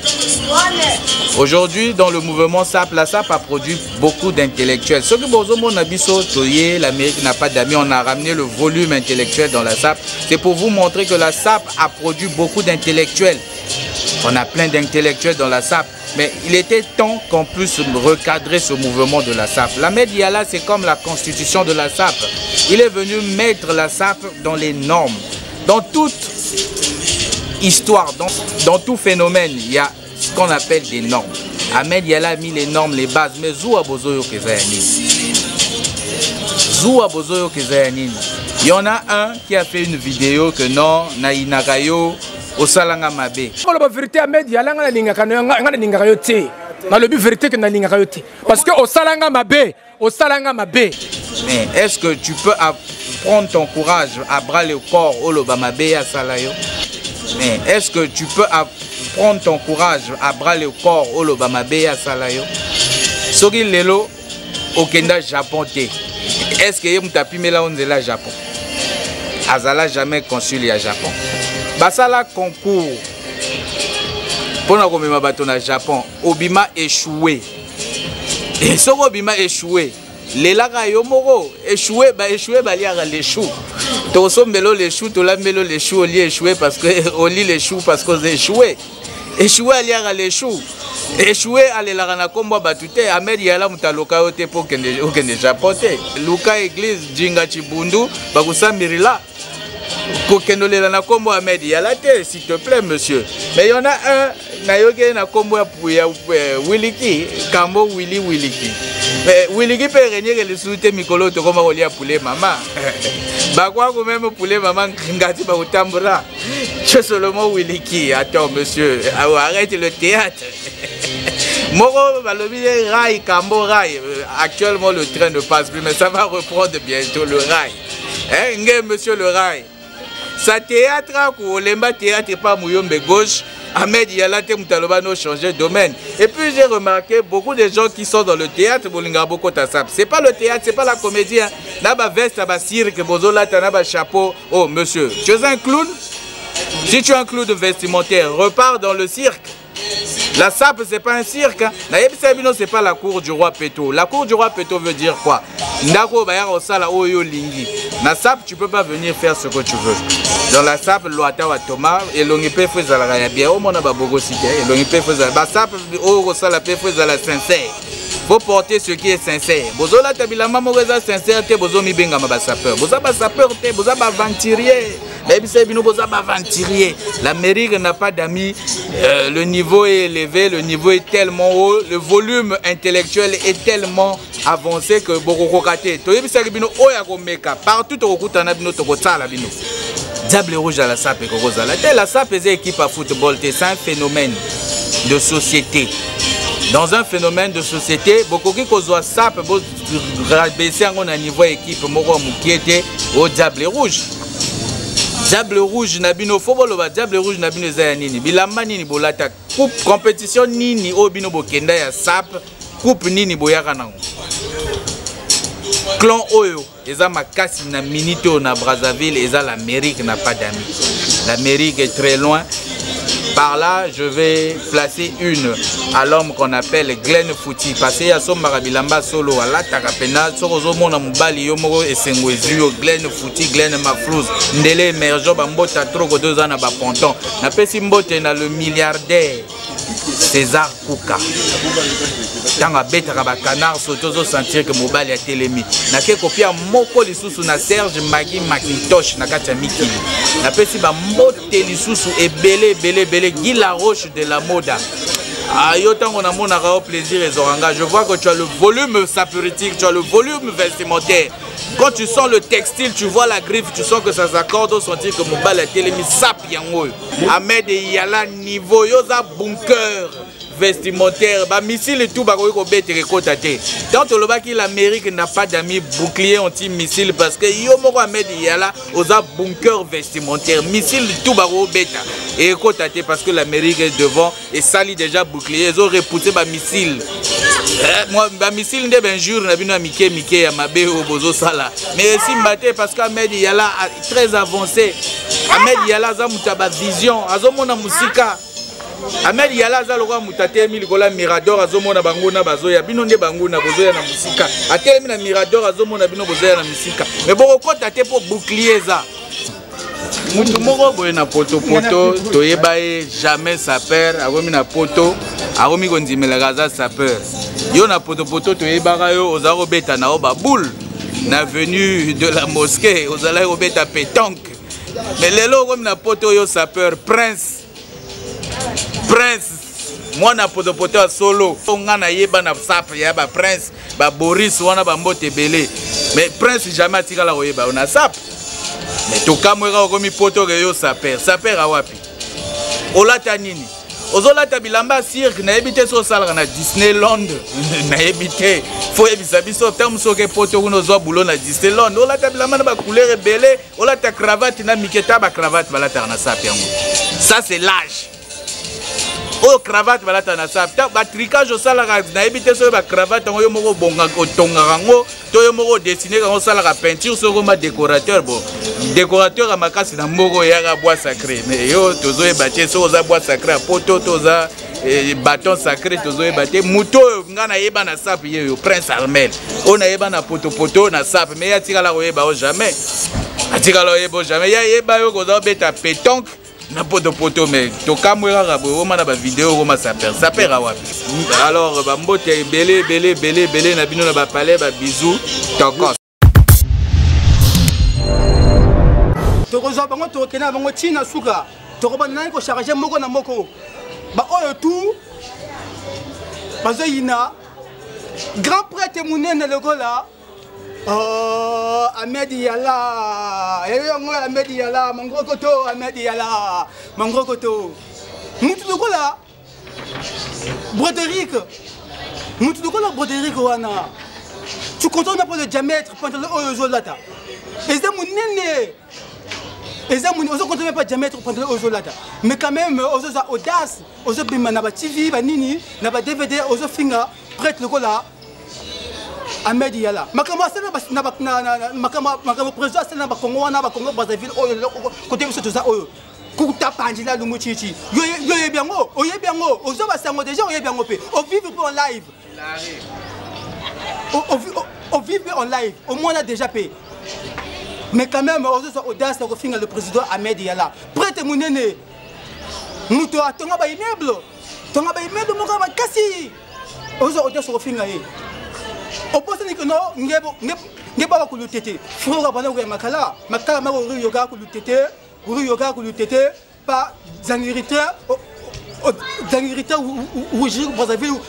Aujourd'hui, dans le mouvement SAP, la SAP a produit beaucoup d'intellectuels. Ce que Bozomo Nabiso Toye, l'Amérique n'a pas d'amis, on a ramené le volume intellectuel dans la SAP. C'est pour vous montrer que la SAP a produit beaucoup d'intellectuels. On a plein d'intellectuels dans la SAP. Mais il était temps qu'on puisse recadrer ce mouvement de la SAP. Ahmed Yala, c'est comme la constitution de la SAP. Il est venu mettre la SAP dans les normes. Dans toute histoire, dans tout phénomène, il y a ce qu'on appelle des normes. Ahmed Yala a mis les normes, les bases. Mais Zoua Bozoyo Kezayanine. Zoua Bozoyo Kezayanine. Il y en a un qui a fait une vidéo que non, Naïnagayo, au Salanga Mabe. La vérité, Ahmed Yala, le vérité que parce que au Salanga Mabe, mais est-ce que tu peux prendre ton courage à bras le corps au Lobamabe à Salayo? Mais est-ce que tu peux prendre ton courage à bras le corps au Lobamabe à Salayo? Sogi Lelo, au Kenda Japon. Est-ce que Yemutapi Mela Onzela Japon? Azala jamais consul à Japon. Basala concours pour nous comme bateau na Japon, Obima échoué. Et ce Obima échoué, les laga yomoro échoué liara les choux. Toso melo les choux, tola melo les choux, oli échoué parce que oli les choux parce que échoué. Échoué liara les choux. Échoué aller la na kombo batute Ahmed Yala mutaloka ote pour que ne Japon te. Luka église Jinga Chibundu bakusa mirila. Kokendolela na kombo Ahmed Yala, s'il te plaît monsieur. Mais il y en a un nayoke na kombo ya Williki, Kambo Williki. Mais Williki peut régner que le soute mikolo to koma kolia poulet maman. Bakwa ko même poulet maman ngati ba utambura. C'est seulement Williki. Attends monsieur, arrête le théâtre. Moro balobi rail Kambo rail. Actuellement le train ne passe plus mais ça va reprendre bientôt le rail. Hein, monsieur le rail. Sa théâtre, Lemba théâtre pas Mouyombe gauche, Ahmed Yala te Moutalobano changer de domaine. Et puis j'ai remarqué beaucoup de gens qui sont dans le théâtre, c'est pas le théâtre, c'est pas la comédie. Naba veste, naba cirque, bozola, naba chapeau. Oh monsieur, tu es un clown? Si tu es un clown vestimentaire, repars dans le cirque. La SAP, c'est pas un cirque. Naïbisabino, c'est pas la cour du roi Peto. La cour du roi Peto veut dire quoi? Ndako bayar osala oyo lingi. Na SAP, tu peux pas venir faire ce que tu veux. Dans la SAP, l'ouata wa Thomas, et l'ongipe fait la raya bien. Au monde a bogo sike, et l'ongipe fait la SAP, au osala pe fait la sincère. Faut porter ce qui est sincère. Bozola tabila mamoreza sincère te bozo mi benga ma sapeur. Boza ba sapeur te boza ba aventurier. L'Amérique n'a pas d'amis, le niveau est élevé, le niveau est tellement haut, le volume intellectuel est tellement avancé que beaucoup partout Diable rouge à la SAP la SAP est équipe à football, c'est un phénomène de société. Dans un phénomène de société, beaucoup qui cause SAP baisser un niveau équipe au Diable rouge. Diable rouge nabino fobolo ba Diable rouge nabino zayanini bilamba nini bolata coupe compétition nini obino bokenda ya SAP coupe nini boyaka nango clan oyo eza makasi na minute na Brazzaville eza l'Amérique n'a pas d'amis. L'Amérique est très loin. Par là, je vais placer une à l'homme qu'on appelle Glenn Fouti. Parce qu'il y a son marabilamba solo à la Takapena, Sorozo Mona Mbali Yomoro et Sengwezio, Glenn Fouti, Glenn Maflouz, Ndele Emergent, Bambota Trogo 2 ans à Baponton. N'a Simbote na le milliardaire César Kouka. Tant à bête à canard, sotozo sentir que Mobali a télémi. N'a que copié Moko Lissousou na Serge Magui Macintosh, na Katia Miki. N'a pas si Mbote Lissousou et belé Guy Laroche de la Moda. Autant on a mon plaisir et Zoranga. Je vois que tu as le volume sapuritique, tu as le volume vestimentaire. Quand tu sens le textile, tu vois la griffe, tu sens que ça s'accorde au sentir que Mobali a télémi sap yango. Ahmed Yala niveau yoza bunker vestimentaire, bah missile tout bah quoi bête côté. Tant que l'Amérique n'a pas d'amis bouclier anti-missile parce que yo moko Ahmed Yala aux bunker vestimentaire, missile tout bah bête et côté parce que l'Amérique est devant et sali déjà bouclier, ils ont repoussé bah missile. Moi bah missile ne ben jour na bino Mickey ya mabe au bozo sala. Mais si mbaté parce qu'Ahmed Yala très avancé. Ahmed Yala za mutaba vision, azomona musika. Ahmed Yala za lokwa mutate mi likola Mirador azomona bango na bazoya bino nde bango na bozoya na musika. Atelemi na Mirador azomona bino bozoya na musika. Mais boko kota te po bouclier za. Mutu moko boye na poto toyeba jamais sa père akomi na poto akomi kondimela gaza sa peur. Yo na poto toyeba yo ozaro beta na oba boule na venue de la mosquée ozala obeta pétanque. Mais les lots comme na poto yo sapeur prince moi na poto solo on a yeba na sap ya ba prince ba Boris wana ba mbote belé mais prince jamais atika la yeba on a sap mais to kamweka comme poto yo sapeur a wapi olata nini ozolata bilamba cirque na ebité so sala na Disneyland na ebité faut ebisa biso terme soke poto kuno zo boulot na Disneyland olata bilamba na ba couleur belé olata cravate na miketa ba cravate balata na sap yango ça c'est l'âge oh cravate balata na sap ba tricage sala na ebité so ba cravate ngo yo moko bonga otonga ngo to yo moko dessiner ngo sala ka peinture so ko ma décorateur bon décorateur à makasi na moko ya ga bois sacré mais yo tozo e batie so za bois sacré poto toza bâton sacré tozo e batie muto ngana yeba na sap yo prince Armel on a yeba na poto na sap mais ya tika la yeba o jamais atika la yeba jamais ya yeba yo ko za beta pétanque na poto mais to kamwera rabo o mana ba vidéo ko ma saper awapi alors ba mbote belé na bino na ba palais ba bisous tokos tokozwa bango tokena bango tina suka tokobana nani ko charger moko na moko ba oyo tout bazo yina grand prêtre munene lekola Ahmed Yala Ahmed Yala mangrokoto Ahmed Yala mangrokoto mutu lekola Broderick mutu lekola Broderick wana tu content pas le diamètre pendant le oyo zolata eza munene on ne compte même pas diamètre pendant l'ozolata. Mais quand même, on a audace, on a bima na ba TV, ba nini, na ba DVD, on a finga prête le cola. Ahmed Yala. Makama c'est makama président c'est na ba Congo na ba Congo Brazzaville côté de ça oyo. Kuta pandila lumuchichi. Yo yebiango, oyebiango, ozo ba sango déjà oyebiango pe. On vit en live. On vit en live. Au moins on a déjà payé. Mais quand même, on a audace de finir le président Ahmed Yala. Prête mon nene. Nous te attendons à immeuble. Tu as immeuble, mon gars, cassi. On a audace de finir. On pense que non, n'est pas que le tété. Faut que Makala yoga que le tété, yoga que le tété, pas Zangirita ou Brazzaville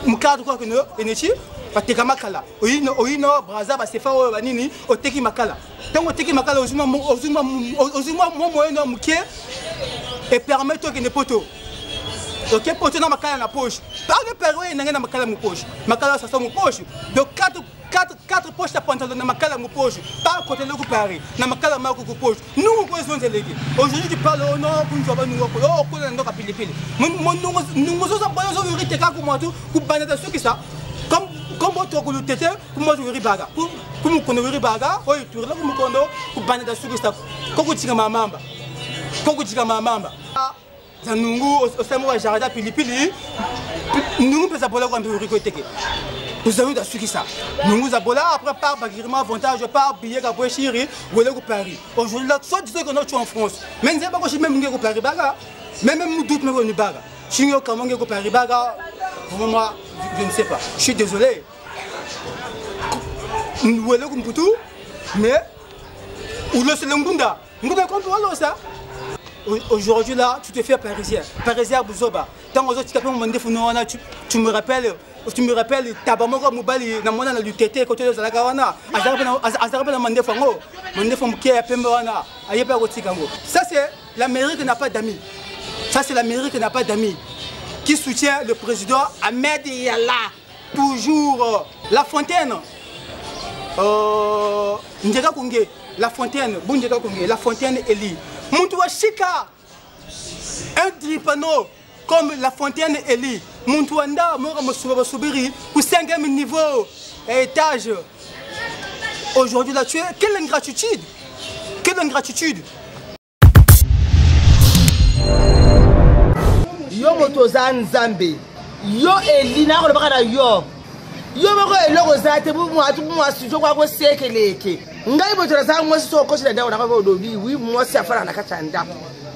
ou cadre quoi que nous, énergie. Pateka makala oyino braza ba sefa o banini oteki makala tango oteki makala ozuma moyeno muke et permettre que ne poto OK poto na makala na poche pas de perwe na makala mu poche makala ça mu poche donc quatre poches à pantalon na makala mu poche pas côté le Paris na makala ma ku poche nous ko sont délégués aujourd'hui tu parles au nom pour nous nous ko na ndoka pilipili nous zo ba zo vérité ka ko moto ku banada ce qui ça comme tu as le tété, comment tu veux baga? Comment tu veux baga? Oui, tu veux là comme kondo, tu bannes dans ce que ça. Comment tu ma mamba? Comment tu ma mamba? Zanungu, au sein moi jarada pilipili, nous peut s'appeler comme tu veux récolter. Nous avons ce qui ça. Nous avons là après par bagirement avantage par billet à boire chéri, ou aller au Paris. Aujourd'hui là, soit tu sais qu'on est en France. Mais c'est pas que je même au Paris baga. Même nous doute même on baga. Je suis comment au Paris baga. Pour moi, je ne sais pas. Je suis désolé. Nous allons comme tout, mais où le c'est l'Mbunda. Nous comprenons ça. Aujourd'hui là, tu te fais parisien. Parisien Bouzoba. Tant que tu me rappelles. Tu me rappelles, Tabamoko Moubali, Namona na l'UTT, côté de la Gawana, Azarabana Mandefango, Mandefamke, Pemboana, Ayeba Rotikango. Ça c'est l'Amérique n'a pas d'amis. Ça c'est l'Amérique n'a pas d'amis. qui soutient le président Ahmed Yalla. Toujours La Fontaine. Ndjeka Kongé, La Fontaine, Bundjeka Kongé, La Fontaine Eli. Moutoua Chika. Un tripano comme La Fontaine Eli. Moutouanda, Mora Moussouba Soubiri, au 5e niveau, étage. Aujourd'hui, là, tu es. Quelle ingratitude! Quelle ingratitude! Yo Motozan Zambi. Yo Elina Robara yo. Yo moko eloko zate bu moi studio kwa ko sekeleke. Ngai botora za moi so ko sila dawo na ba dobi wi moi si afara na kachanda.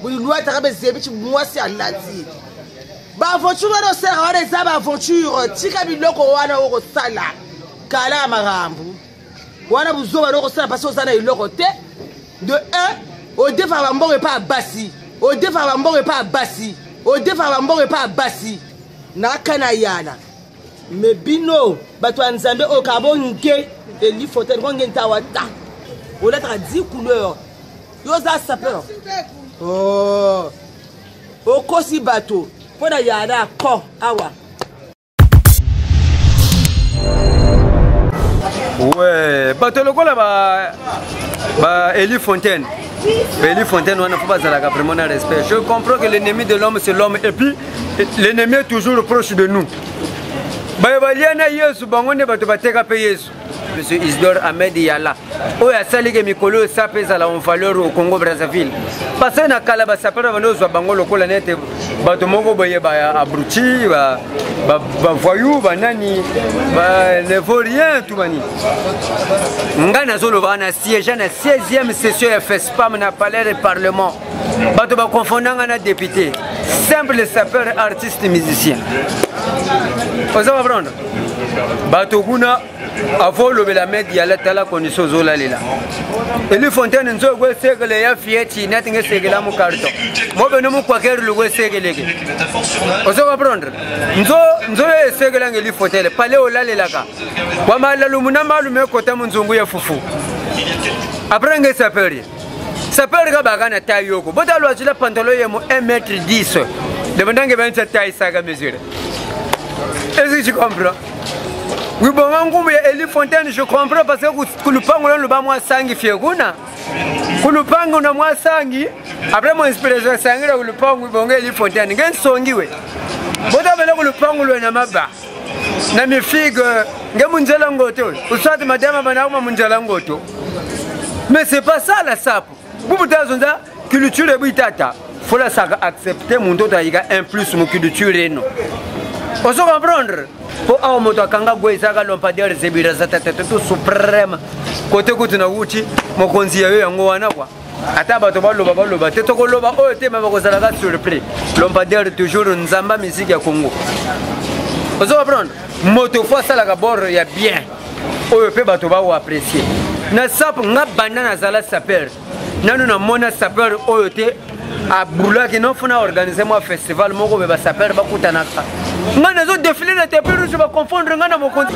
Bu lwa ta ka be zebichi moi si alati. Ba aventure no sera wana za ba aventure tika biloko wana o ko sala. Kala marambu. Wana buzo ba ko sala parce que sana iloko te. De 1 au defa ba mbongo pa basi. Au defa ba mbongo pa basi. Au defa ba mbongo pa basi. Na kana yana me bino bato nzambe o kabonke Eli Fontaine ko ngenta wata o la tra 10 couleurs yo za sapeur oh o kosi bato pona yana ko awa ouais bato lokola ba Eli Fontaine on ne peut pas avoir vraiment un respect. Je comprends que l'ennemi de l'homme c'est l'homme et puis l'ennemi est toujours proche de nous. Monsieur Isidore Ahmed Yalla. Oya salige mikolo sapeza la onvaleur au Congo Brazzaville. Parce que na kalaba sapera bano zo bango lokola nete bato moko boye ba abruti ba voyou ba nani ba ne vaut rien tout mani. Ngana zo lo bana siège na 16e session FSPAM na palais du parlement. Bato ba confondanga na député. Simple sapeur artiste musicien. Vous allez prendre. Bato kuna avant le Ahmed Yalla tala condition zola lela. Eli Fontaine nzo go segele ya fieti natinga segela mu carton. Mo beno mu kwakere le go segeleke. Ozo comprendre. Nzo segela ngeli Fontaine pale olale laka. Kwa mala lumuna malu me kota munzungu ya fufu. Après nge saperi. Saperi ga bagana tayoko. Botalo atila pantalon ya mu 1m10. Demandange ben sa taille saga mesure. Est-ce que tu comprends? Oui, bon, Eli Fontaine, je comprends parce que le pango le bas moi sangi fieguna. Le pango na moi sangi. Après mon inspiration sangi le pango bon Eli Fontaine. Gen songi we. Boda bela le pango le na maba. Na mi figue ngamunjala ngoto. Usati madame bana uma munjala ngoto. Mais c'est pas ça la sape. Bubuta zonda culture e buitata. Faut la saga accepter mon toto aiga un plus mon culture no. On se comprendre. Pour un moto kanga goizaka lompadier zebira zatata tout suprême côté kutuna uchi mokonzi yayo yango wana kwa ata bato baloba te to koloba o te mama kozala ka surpris lompadier toujours nzamba musique ya Congo. On se comprendre. Moto fois ça la bord ya bien o pe bato ba o apprécier na sap nga banana zala saper nanu na mona saper o te a brûler qui non fona organiser moi festival moko be ba saper ba kutanaka. Ngana zo défiler na tapis rouge va confondre ngana mo konti.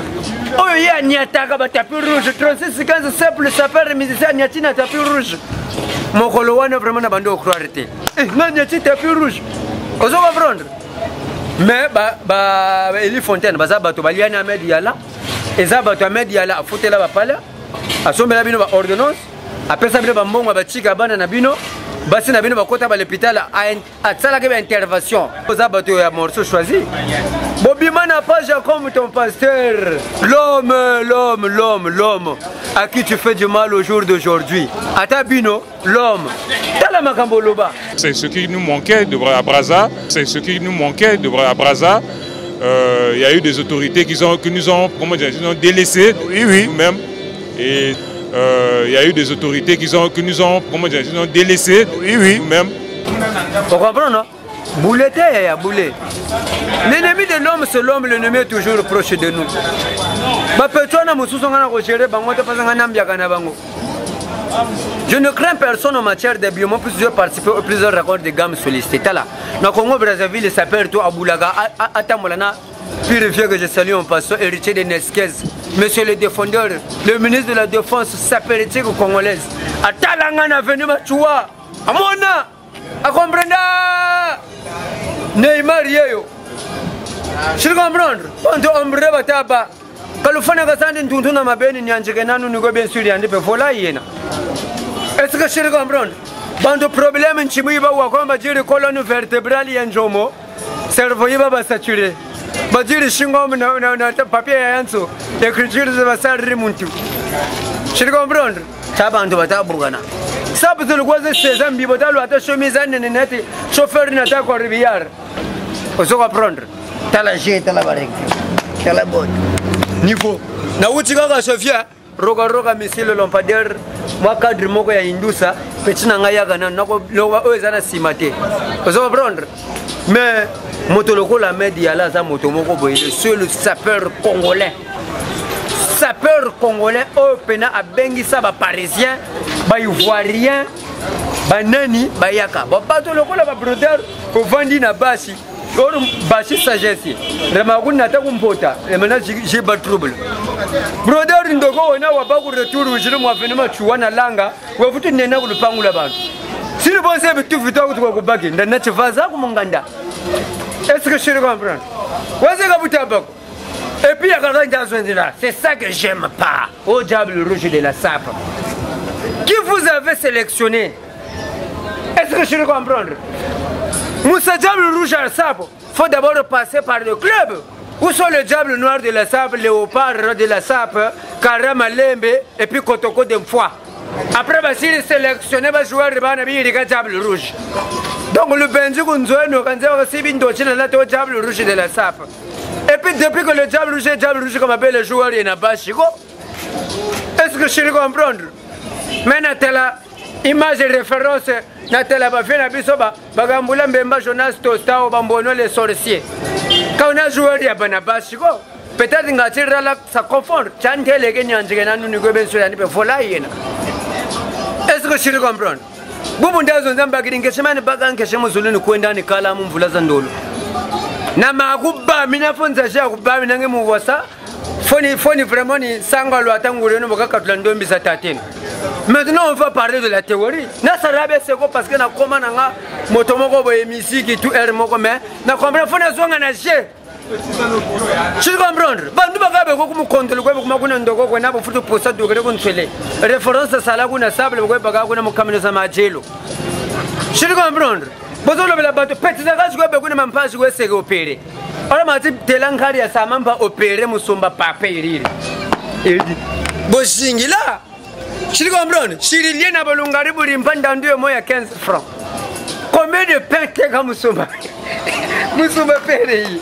Oyo ya nyataka ba tapis rouge 36 15 simple sapeur musicien nyati na tapis rouge. Mokolo wana vraiment na bando croire te. Ngana nyati tapis rouge. Ozo va prendre. Mais ba Eli Fontaine baza bato baliana Ahmed Yalla. Eza bato Ahmed Yalla afutela ba pala. Asombela bino ba ordonnance. Apesa bino ba mbongo ba chika bana na bino. Basi na bino bakota ba l'hôpital a tsala ke ba intervention. Oza bato ya morceau choisi. Bobima na page comme ton pasteur. L'homme à qui tu fais du mal au jour d'aujourd'hui. Ata bino l'homme. Tala makambo loba. C'est ce qui nous manquait à Brazza. C'est ce qui nous manquait à Brazza. Il y a eu des autorités qui nous ont, comment dire, délaissés, nous-mêmes. Et il y a eu des autorités qui nous ont, comment dire, délaissés, nous-mêmes. Vous comprenez, non? Boulet, boulet. L'ennemi de l'homme, c'est l'homme, l'ennemi est toujours proche de nous. Je ne crains personne en matière d'habillement, puisque j'ai participé à plusieurs records de gamme sollicités. Dans le Congo Brazzaville, ça s'appelle tout Aboulaga, Atamolana, purifié que je salue en passant, héritier de Nesquez, monsieur le défendeur, le ministre de la Défense, sapéritique congolaise. Atalangana venu Machoua, Amona, à comprendre Neymar Yeyo, Je comprendre. Quand on me rebataba, quand le fond est resté en tout ma benne, il y a un général, nous bien sûr, il y a un peu de est-ce que je comprends? Quand le problème est que va ou quand dire colonne vertébrale et un jomo, cerveau va saturer. Va dire chingom na papier yanso, l'écriture va s'arrêter montu. Je comprends. Ça va en ta bougana. Ça peut le voir 16 ans, bibotal ou à ta chemise en net, chauffeur n'a pas encore rivière. Vous comprendre. T'as la jet, t'as la barrique, t'as la botte. Niveau. Na uchiga Sofia, roga missile lampadaire, moi cadre moko ya indusa, petit nanga yaga na nako lowa ezana simate. Vous comprendre. Mais motoloko la média là za motomoko boye le seul sapeur congolais. Sapeur congolais au pena a bengisa ba parisien, ba ivoirien, ba nani, ba yaka. Ba bato lokola ba brother au vandi na basi. Or basi sagesse. Remagun nata kumpota, emana j'ai pas trouble. Brother ndoko ona wa ba ku retour ujiri mu avenema chuana langa, wa futu nena ku lupangula bantu. Si le bon c'est tout vite ku bagi, ndana chivaza ku munganda. Est-ce que je comprends? Et puis il y a quelqu'un qui là, c'est ça que j'aime pas. Au diable rouge de la SAP. Qui vous avez sélectionné? Est-ce que je comprends? Moussa diable rouge à la SAP, il faut d'abord passer par le club. Où sont le diable noir de la SAP, léopard de la SAP, Karama Lembe et puis Kotoko d'Emfoy. Après, si il est sélectionné, il va jouer le diable rouge. Donc le Benji Gunzoé nous a aussi bien d'autres au diable rouge de la SAP. Et puis depuis que le diable rouge comme appelle le joueur, il n'y a pas chico. Est-ce que je peux comprendre? Mais Nathalie, image et référence, Nathalie va faire la bisoba, Bagambula Mbemba Jonas Tosta ou Bambono les sorciers. Quand on a joué, il n'y a pas chico. Peut-être que ça confond. Chantel et Kenyan, nous nous gouvernons sur la nipe. Est-ce que je peux comprendre? Bubundazo nzamba kiringe chemane baka nkeshe muzuluni kwenda ni kala mumvula za ndolo na makuba mina fonza sha kuba mina nge muwasa foni vraiment ni sanga lo atangure no baka katula ndombi za tatene. Maintenant on va parler de la théorie. Na sarabe seko parce que na koma nga motomoko boye misiki tu er moko mais na comprendre fona zonga na je. Je comprends. Bandu bakabe ko kumukontrole ko kumakuna ndoko ko nabo futu posa dogere ko ntshele. Référence sala kuna sable ko baka kuna mukamino za majelo. Je comprends. Bozolo bela bato petit zakazi ko be kuna mampazi ko sege opere. Ora mati telankari ya samamba opere musomba pape iriri. Edi. Bosingila. Je comprends. Chirilien na bolungari buri mpanda ndio moya 15 francs. Combien de pain teka musomba? Musomba pere yi.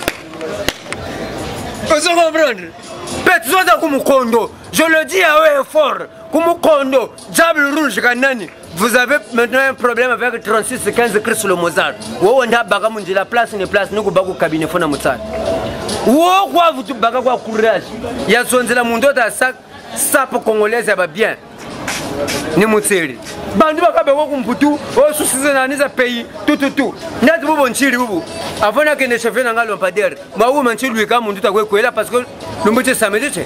Vous comprenez? Je le dis à eux fort. Kumukondo, diable rouge, Kanani. Vous avez maintenant un problème avec 36-15 Christ sur le Mozart. Où on a bagamundi la place, une place, nous avons un cabinet fona Mozart. Où vous avez courage? Il y a son de la mundo dans ça pour congolais, ça va bien. Ni mutseri. Bandu bakabe ko kumputu, o susize na niza pays, tout. Nati bo bonchiri bubu. Avona ke ne chef na ngalo padere. Ma wo manchi lui ka mundu ta kwela parce que lumbuche sameje.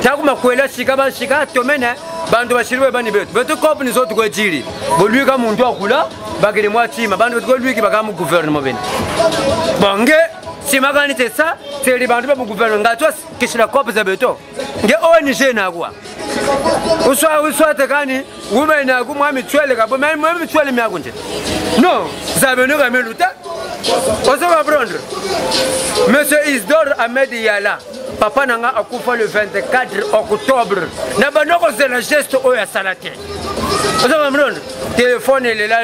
Ta kuma kwela shika tomene bandu bashiriwe bani betu. Betu kopu ni zotu kwa jiri. Bo lui ka mundu akula, bagere mwa chima bandu betu lui ki bakamu gouvernement bene. Bange si magani te ça, c'est les bandu ba gouvernement ngato kishira kopu za beto. Nge ONG na kwa. Uswa tekani women na kumwa mitwele kabo mais moi mitwele mi akunje non ça veut nous ramener luta on va prendre monsieur Isdor Ahmed Yala papa nanga akufa le 24 octobre na banoko c'est le geste o ya salate on va prendre téléphone il est là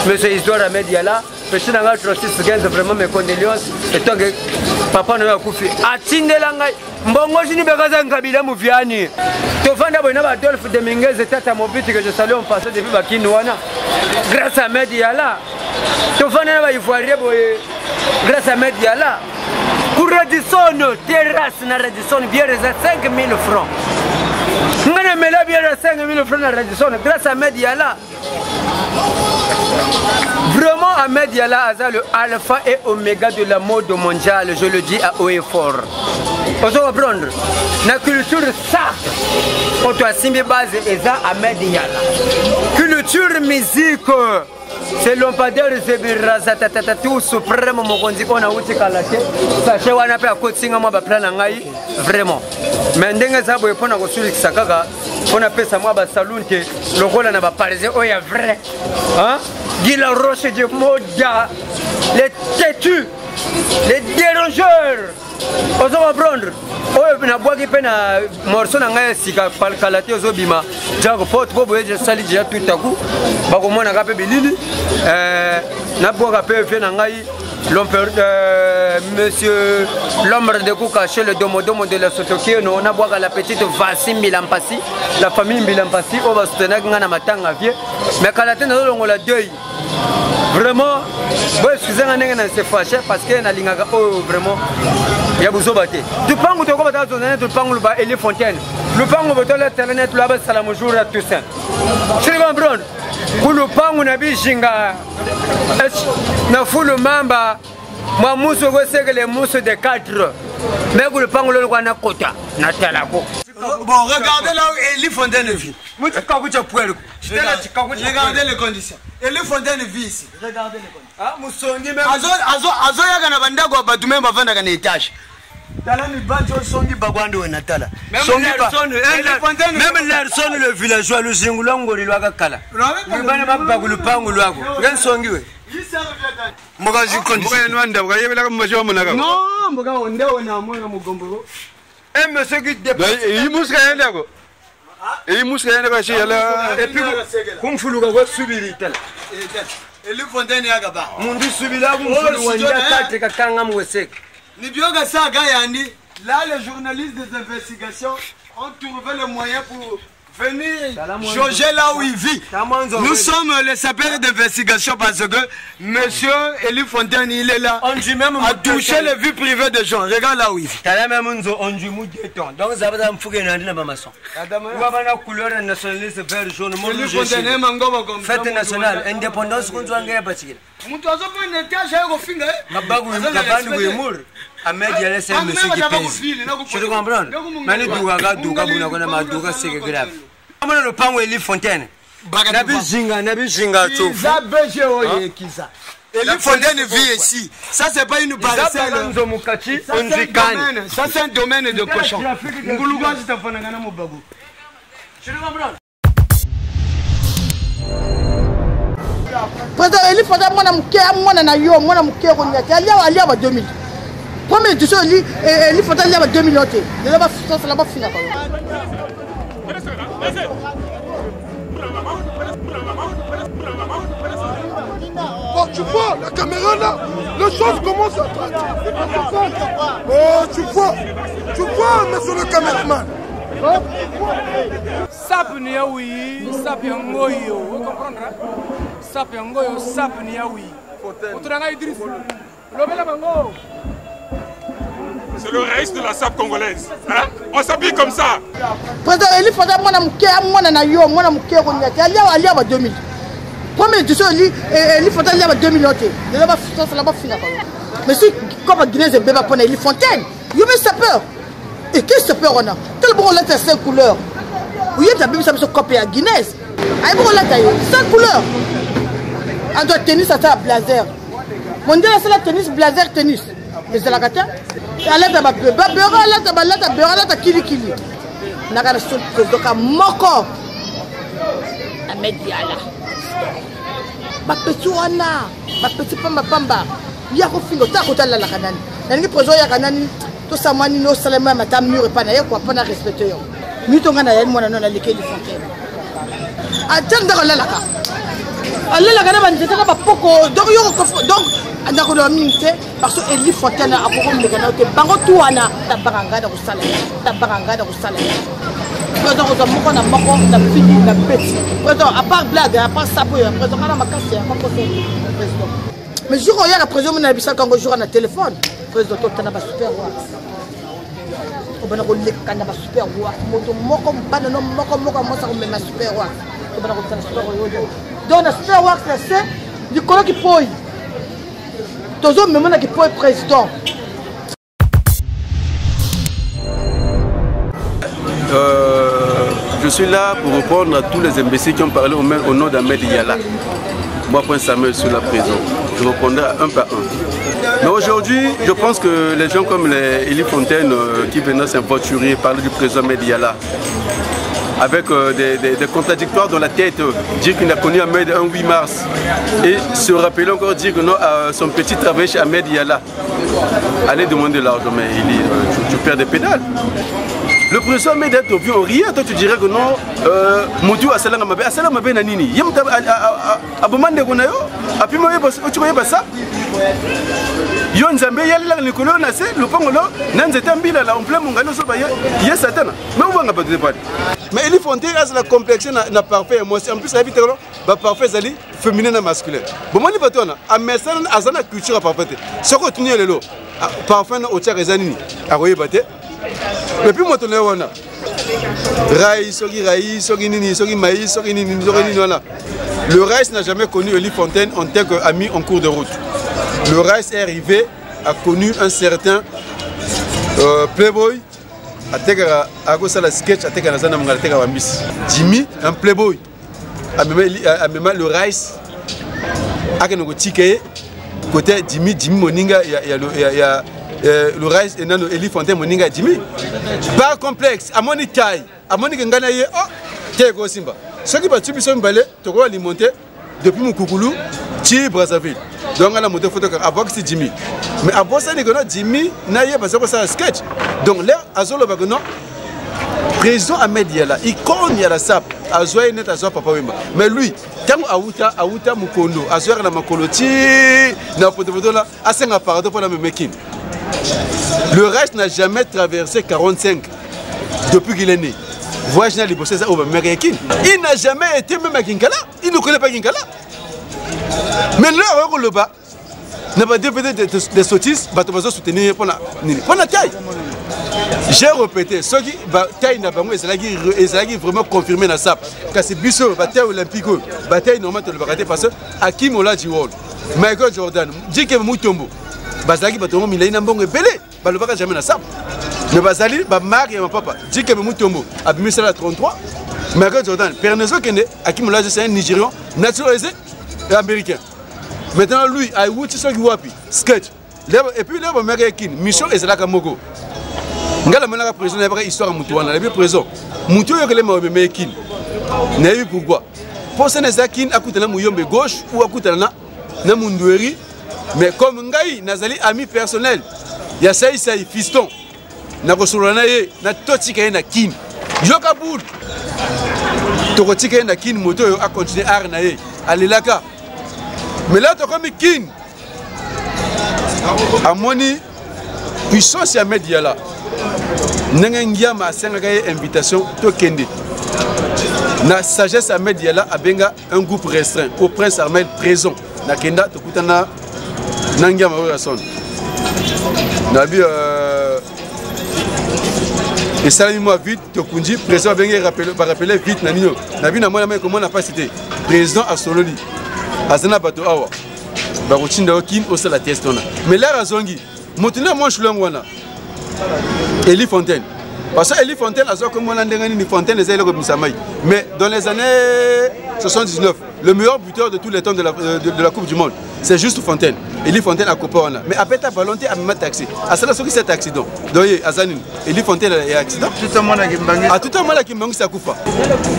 monsieur Isdor Ahmed Yala petit nanga 36 vraiment mes condoléances et donc papa nanga akufi atindela ngai mbongo jini bekaza ngabila muviani tofanda bona ba Adolphe de Minguez tata mobiti que je salue en passant depuis bakini wana grâce à Mediala tofanda ba ivoirien boye grâce à Mediala pour Radisson terrasse na Radisson bien à 5000 francs ngana mela bien à 5000 francs na Radisson grâce à Mediala. Vraiment Ahmed Yala a le alpha et oméga de la mode mondiale, je le dis à haut et fort. On doit prendre la culture ça. On doit simbi base et ça Ahmed Yala. Culture musique. c'est lampadaire zebiraza tatatatu suprême mokonzi ona uti kalate sache wana pe akotinga mwa ba plan na ngai vraiment mais ndenge za boye pona kosulikisa kaka pona pesa mwa ba salon ke lokola na ba parisien oya vrai hein Gila Roche de Moda les têtus les dérangeurs ozo comprendre oyo na bwaki pe na morceau na ngai sika kalate ozo bima jago pote bo boye sali dia tout à coup ba ko mona ka pe bilili na bwaka pe fe na ngai monsieur l'homme de coup caché le domodomo de la Sotoki no na bwaka la petite Vassi Milampasi la famille Milampasi o ba soutenir ngana matanga vie mais kalate na longola deuil vraiment bon excusez-moi n'engana se fâché parce que na lingaka oh vraiment ya buzobate tupangu toko bata zonana tupangu ba Eli Fontaine le pangu botola internet là ba salamu jour à tous ça tu comprends ku le pangu na bishinga na fulu mamba mwa muso go seke les muso de 4 mais ku le pangu lo kwa na kota na talako. Bon, regardez là où Eli Fontaine vit. Regardez les conditions. Eli Fontaine vit ici. Regardez les conditions. Ah, Moussongi même. Azo yaga na banda kwa batu même bavanda kana étage. Tala ni banjo songi bagwando na tala. Songi même l'Erson le villageois le zingulongo lilwaka kala. Ngibana mabagu lupangu lwako. Ngen songi we. Mboga zikondi. Mboga nwanda bwa yebela ka mbajo munaka. Non, mboga onde ona mwana mugomboro. Un monsieur qui dépasse. Il mousse rien d'accord. Il mousse rien d'accord chez là. Et puis comme fulu ka subiri tel. Eli Fontaine yakaba. Mundi subila kumfulu wanja kate kakanga mwesek. Ni bioga sa gayandi. Là les journalistes des investigations ont trouvé le moyen pour venir jauger là où il vit. Nous sommes les sapeurs d'investigation parce que monsieur Eli Fontaine il est là à toucher les vies privées des gens. Regarde là où il vit. Donc ça va me fouiller dans la maçon. La couleur nationaliste vert jaune fête nationale indépendance contre un bâtiment. Ahmed Yala c'est un monsieur qui pèse. Je te comprends. Mani douga buna kona maduga c'est grave. Amana le pango Eli Fontaine. Nabi zinga tu. Ça beje oye kisa. Eli Fontaine vit ici. Ça c'est pas une parcelle. Ça c'est un domaine de cochon. Nguluga zitafana ngana mubagu. Je te comprends. Président Eli Fontaine mwana na yo mwana muke ko nyati alia ba 2000. Combien de choses Eli Fontaine a 2 millions. Il va faire la fini. Oh, tu vois, la caméra là, les choses commencent à traiter. Oh, tu vois, monsieur le caméraman. Sap ni yawi, sap yangoyo, vous comprenez? Sap yangoyo, sap ni yawi. Otranga Idriss. Lobela mango. C'est le reste de la SAP congolaise. Hein? On s'habille comme ça. Président Eli Fontaine mwana na yo mwana muke ko nyati alia ba 2000. Combien de choses Eli Fontaine a 2 millions. Il va faire la fini. Mais si comme Guinness et bébé pour Eli Fontaine, il me ça peur. Et qu'est-ce que peur on a? Tel bon là 5 couleurs. Oui, tu as bien ça copie à Guinness. Ay bon là 5 couleurs. On doit tennis à ça blazer. Mon dieu c'est la tennis blazer tennis. Mais c'est la gata. Ala ta ba beura la ta kili. Nakala so doka moko. Ahmed Yala. Ba petit wana, ba petit pamba. Ya ko fingo ta ko tala la kanani. Nani projet ya kanani to samani no salama mata mure pa na ye ko pa na respecter yo. Mi to ngana ya mwana no na Eli Fontaine. Atenda ko la ka. Allah la kana banjeta ka ba poko donc yo ko donc andako do minte parce que Eli Fontaine a ko mo kana te bango tuana ta baranga da ko sala. Président ko moko na moko na fini na petit. Président à part blague, à part ça président kana makasi ya moko président. Mais jour où il y a la président na bisal quand jour na téléphone. Président to na ba super roi. Ko bana ko lekka na ba super roi. Moto moko bana no moko mo sa ko mema super roi. Ko bana ko tana super roi. Donc na super roi c'est du kolo qui poy. Tozo même na qui poy président. Je suis là pour répondre à tous les imbéciles qui ont parlé au nom d'Ahmed Yala. moi, Prince Samuel, sur la prison. Je répondrai un par un. Mais aujourd'hui, je pense que les gens comme les Elie Fontaine qui venaient s'invoiturer, parler du président Mediala, avec des contradictoires dans la tête, dire qu'il n'a connu Ahmed un 8 mars, et se rappeler encore dire que non, son petit travail chez Ahmed Yala, allez demander l'argent, mais il dit, tu perds des pédales. Le président Ahmed est au vieux rien, toi tu dirais que non, Moutou a salama mabe, a salama mabe nanini, yem ta abomande konayo, api moye tu voyais pas ça. Yon Zambé yalla le kolo na se le pongolo nanzeta mbila la en plein mongalo so ba ye satana. Mais on va pas de débat. Mais Elie Fontaine a la complexion na parfait moi en plus habite ba parfait zali féminin na masculin. Bon moni batona a mesana azana culture parfaite. Soko tunye lelo parfait na otia rezanini a koye baté. Et puis moi tourner wana. Rai sogi nini sogi maïs sogi nini voilà. Le Rice n'a jamais connu Elie Fontaine en tant qu'ami en cours de route. Le Rice est arrivé, a connu un certain Playboy, a fait la sketch, a fait Jimmy, un Playboy. A même le Rice, a fait côté Jimmy Moninga, il y a le Rice et Elie Fontaine Moninga Jimmy. Pas complexe, à mon taille, à mon Nganaye, oh, t'es go Simba. Ce qui va tuer son balai, tu vas alimenter depuis mon coucoulou, tu Brazzaville. Donc on a monté photo avec c'est Jimmy. Mais avant ça, Jimmy n'a pas ça un sketch. Donc là, Azolo Bagono, président Ahmed Yala, il connaît la SAP, Azoy net Azoy Papa Wemba. Mais lui, tant Aouta Mukondo, Azoy na Makoloti, na photo là, à 5 appareils pour la Mekin. Le reste n'a jamais traversé 45 depuis qu'il est né. Voyage n'a libossé ça au Mekin. Il n'a jamais été même à Kinkala. Il ne connaît pas Kinkala. Mais là, on le bas. N'a pas des sottises, va te soutenir pour la taille. J'ai répété, ceux qui taille n'a pas moi, c'est vraiment confirmé dans ça. Quand c'est Bissot, bataille olympique, bataille normale, tu le vas rater parce que Hakim Ola Jiwol, Michael Jordan, Dike Moutombo, Bazali Batombo, Milaï Nambong et Belé, le va jamais dans ça. Mais Bazali, Marc et mon papa, Dike Moutombo, Abimi Sala 33, Michael Jordan, Pernezo Kende, Hakim Ola, c'est un Nigérian naturalisé et américain. Maintenant, lui, a eu Wapi, sketch. Et puis, là, Américain, Michel et Zalaka Mogo. Ngala manaka président n'a pas histoire Moutouana, la président. Moutou yokele ma Américain. N'a eu pourquoi? Pour ça, Nezakin a coûté la mouyombe gauche ou a coûté la mundoueri. Mais comme Ngaï, Nazali ami personnel, il y a Saï fiston. N'a pas souranaye, n'a totika na kin. Yokaboud. Tokotika na kin, moto a continué à arnaye. Allez là. Mais là, tu as comme Kin. À Moni, puissance à Ahmed Yala. Nengengia ma sengaye invitation to Kende. Na sagesse Ahmed Yala a benga un groupe restreint au prince Ahmed présent. Na Kenda to kutana nangia ma son. Nabi et ça moi vite to kunji président benga rappeler vite nanino. Nabi na moi comment on n'a pas cité président à Sololi. Azana bato awa bakuchinda okin osala testona mais là razongi motuna moi shulongwana Elie Fontaine parce que Elie Fontaine a comme on a ni Fontaine les élèves comme Samay mais dans les années 79 le meilleur buteur de tous les temps de la Coupe du Monde c'est juste Fontaine. Elie Fontaine a coupé mais après ta volonté a même taxi à cela ce qui cet accident donc Azanine Elie Fontaine a accident tout le monde a Kimbangi à tout le monde a Kimbangi ça coupe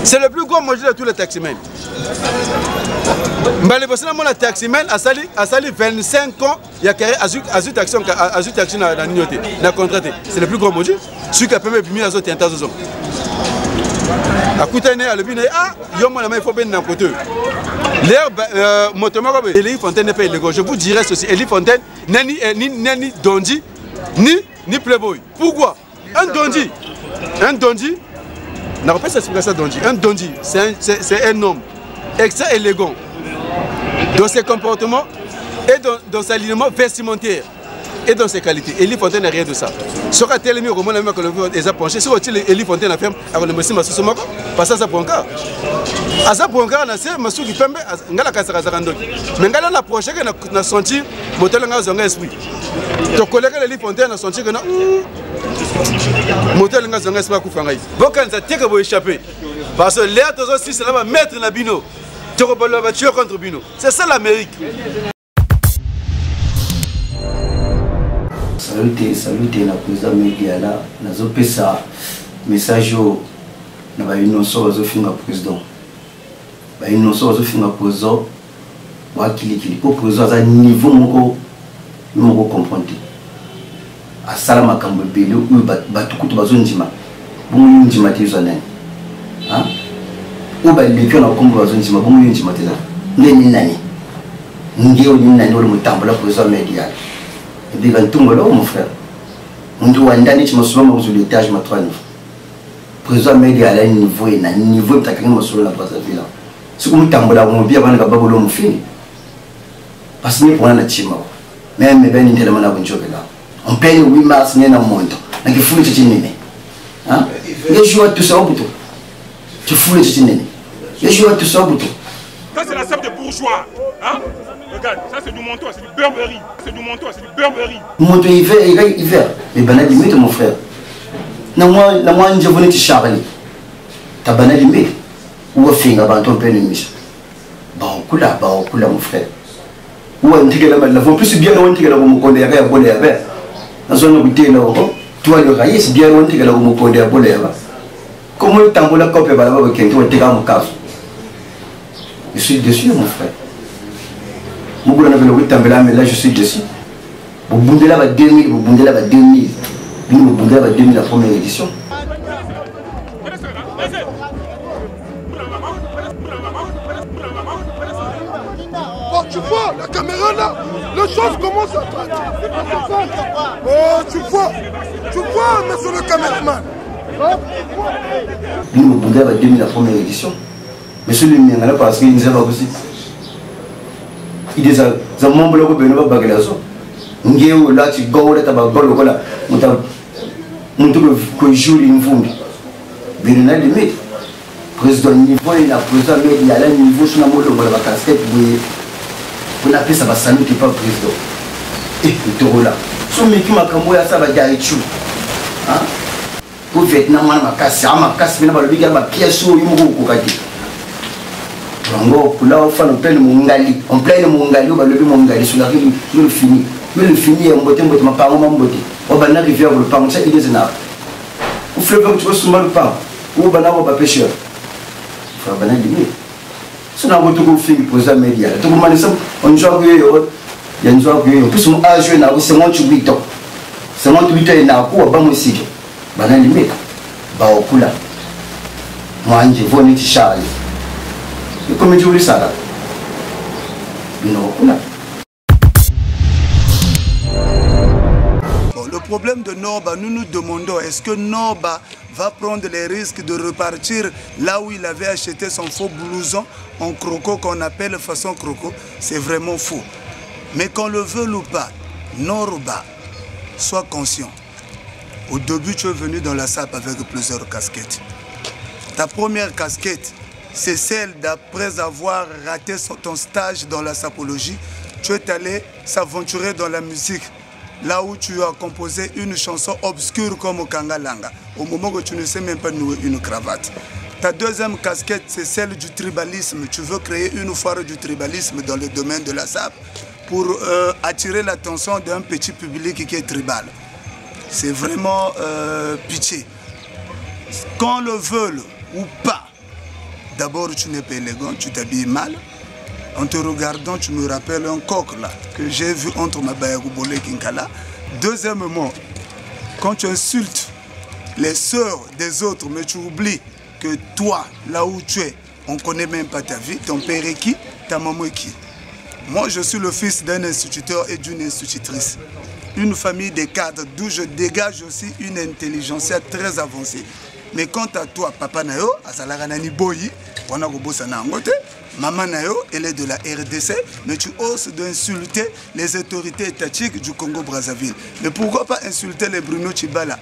c'est le plus gros manger de tous les taximens. Mbale bosana mona taximan a sali 25 ans il y a carré azut taxi na nyoté na contraté c'est le plus gros manger celui qui a permis de à autres intazos a coutane à le bine ah yo mona mais faut ben na côté l'air motomako Elie Fontaine n'est pas illégal je vous dirais ceci Elie Fontaine nani Dondi ni Playboy pourquoi un Dondi n'a pas s'expliquer ça Dondi un Dondi c'est un homme extra élégant dans ses comportements et dans ses alignements vestimentaires et dans ses qualités. Elie Fontaine n'a rien de ça. Ce qu'a été le mieux, comment les a penché, c'est que Elie Fontaine a fait avec le monsieur Massou Somako, parce que ça prend cas. À ça prend cas, c'est Massou qui tombe, ngala kasara zarando. Mais ngala la prochaine qu'on a senti, motel ngala zonga esprit. Ton collègue Elie Fontaine a senti que na motel ngala zonga esprit kufanga. Bokan za teka bo échapper. Parce que l'air tous aussi c'est là mettre na bino. contre Bino. C'est ça l'Amérique. Salut, na président Mediala, na zopesa message na ba inonso bazofinga président. Ba inonso bazofinga président wa kilikili po président za niveau moko comprendre. Asala makambo bele u batukutu bazondima. Bongo ndima tezana. Hein? U ba lekyo na kombo bazondima bongo ndima tezana. Ndeni nani? Ngeo ni nani ole mutambola président Mediala. Et puis, tout le monde, mon frère. On doit aller sur l'étage, ma 3 niveaux. Président Média à un niveau, et un niveau de ta sur la Brazzaville. Si vous tambola, on vient à Babolo, mon fini. Parce que nous prenons la chima. Même les bénis, tellement à bonjour là. On paye 8 mars, n'y a pas de monde. Donc, il faut le tiner. Hein? Les joueurs, tout ça au bouton. Tu fous le tiner. Les joueurs, tout ça au bouton. Ça, c'est la sève des bourgeois. Hein? Regarde, ça c'est du manteau, c'est du Burberry. C'est du manteau, c'est du Burberry. Manteau hiver. Mais banal limite, mon frère. Na moi, je venais te charler. Ta banal limite. Où est-ce que tu as ton père limite? Bah, mon frère. Où est-ce que tu as la plus bien loin que la Mokonde à Bolé. Dans son hôtel, toi le raïs, c'est bien loin que la Mokonde à Bolé. Comment tu as la copie avec quelqu'un qui a mon cas? Je suis déçu, mon frère. Mais là je suis déçu. Vous bondez là 2000, vous bondez là 2000. Vous bondez là 2000 la première édition. Oh, tu vois, la caméra là, les choses commencent à traiter. Oh, tu vois, monsieur le caméraman. Vous bondez là 2000 la première édition. Monsieur le mien, là parce qu'il nous a pas aussi. Il est un membre de l'Union Bagalazo. Ngeo là, tu go là, tu vas go là, on te joue une fond. Bien limite. Président niveau et la président il y a un niveau sur la mode de la casquette pour appeler ça va saluer pas président. Et le taureau là. Son mec qui m'a camoué ça va dire tu. Hein? Pour Vietnam ma casse, mais na ba le biga ma pièce sur yugo ko kati. Là, on plein de mongali, on plein de mongali, on va lever mongali sur la rive, le fini. Mais le fini, on botte, ma parole, mon beauté. On va la rivière, le pain, ça, il est un ou fleuve, tu vas soumettre le pain, ou on va pas pêcheur. Il faut banal limite. Si on a un retour au film, pour ça, média. Tout le monde, on joue à il y a une joie en plus, on a joué, c'est moi qui 8 ans. C'est moi qui 8 ans, il y a un coup, à bas aussi. Banal limite. Bah, au coup là. Moi, je vais venir te charger. Comme je vous dis ça là. Bon, le problème de Norba, nous nous demandons, est-ce que Norba va prendre les risques de repartir là où il avait acheté son faux blouson en croco qu'on appelle façon croco? C'est vraiment faux. Mais qu'on le veuille ou pas, Norba, sois conscient. Au début, tu es venu dans la SAP avec plusieurs casquettes. Ta première casquette, c'est celle d'après avoir raté ton stage dans la sapologie, tu es allé s'aventurer dans la musique, là où tu as composé une chanson obscure comme Kangalanga, au moment où tu ne sais même pas nouer une cravate. Ta deuxième casquette, c'est celle du tribalisme. Tu veux créer une foire du tribalisme dans le domaine de la SAP pour attirer l'attention d'un petit public qui est tribal. C'est vraiment pitié. Qu'on le veuille ou pas, d'abord, tu n'es pas élégant, tu t'habilles mal. En te regardant, tu me rappelles un coq là, que j'ai vu entre ma Bayagoubolé et Kinkala. Deuxièmement, quand tu insultes les sœurs des autres, mais tu oublies que toi, là où tu es, on ne connaît même pas ta vie, ton père est qui, ta maman est qui. Moi, je suis le fils d'un instituteur et d'une institutrice. Une famille de cadres, d'où je dégage aussi une intelligence très avancée. Mais quant à toi, papa Nayo, Azalaranani Boyi, maman Nayo, elle est de la RDC, mais tu oses d'insulter les autorités étatiques du Congo-Brazzaville. Mais pourquoi pas insulter les Bruno Tshibala,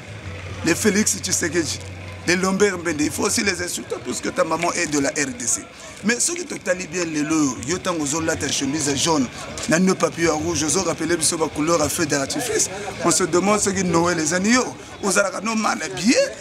les Félix Tshisekedi, les Lambert Mbende? Il faut aussi les insulter puisque ta maman est de la RDC. Mais ceux qui te talent bien les lots, yotan ozola ta chemise jaune, n'a ne papier rouge, ils ont rappelé sur ma couleur à feu d'artifice. On se demande ce qui Noël les anneaux, aux aracano mal habillés.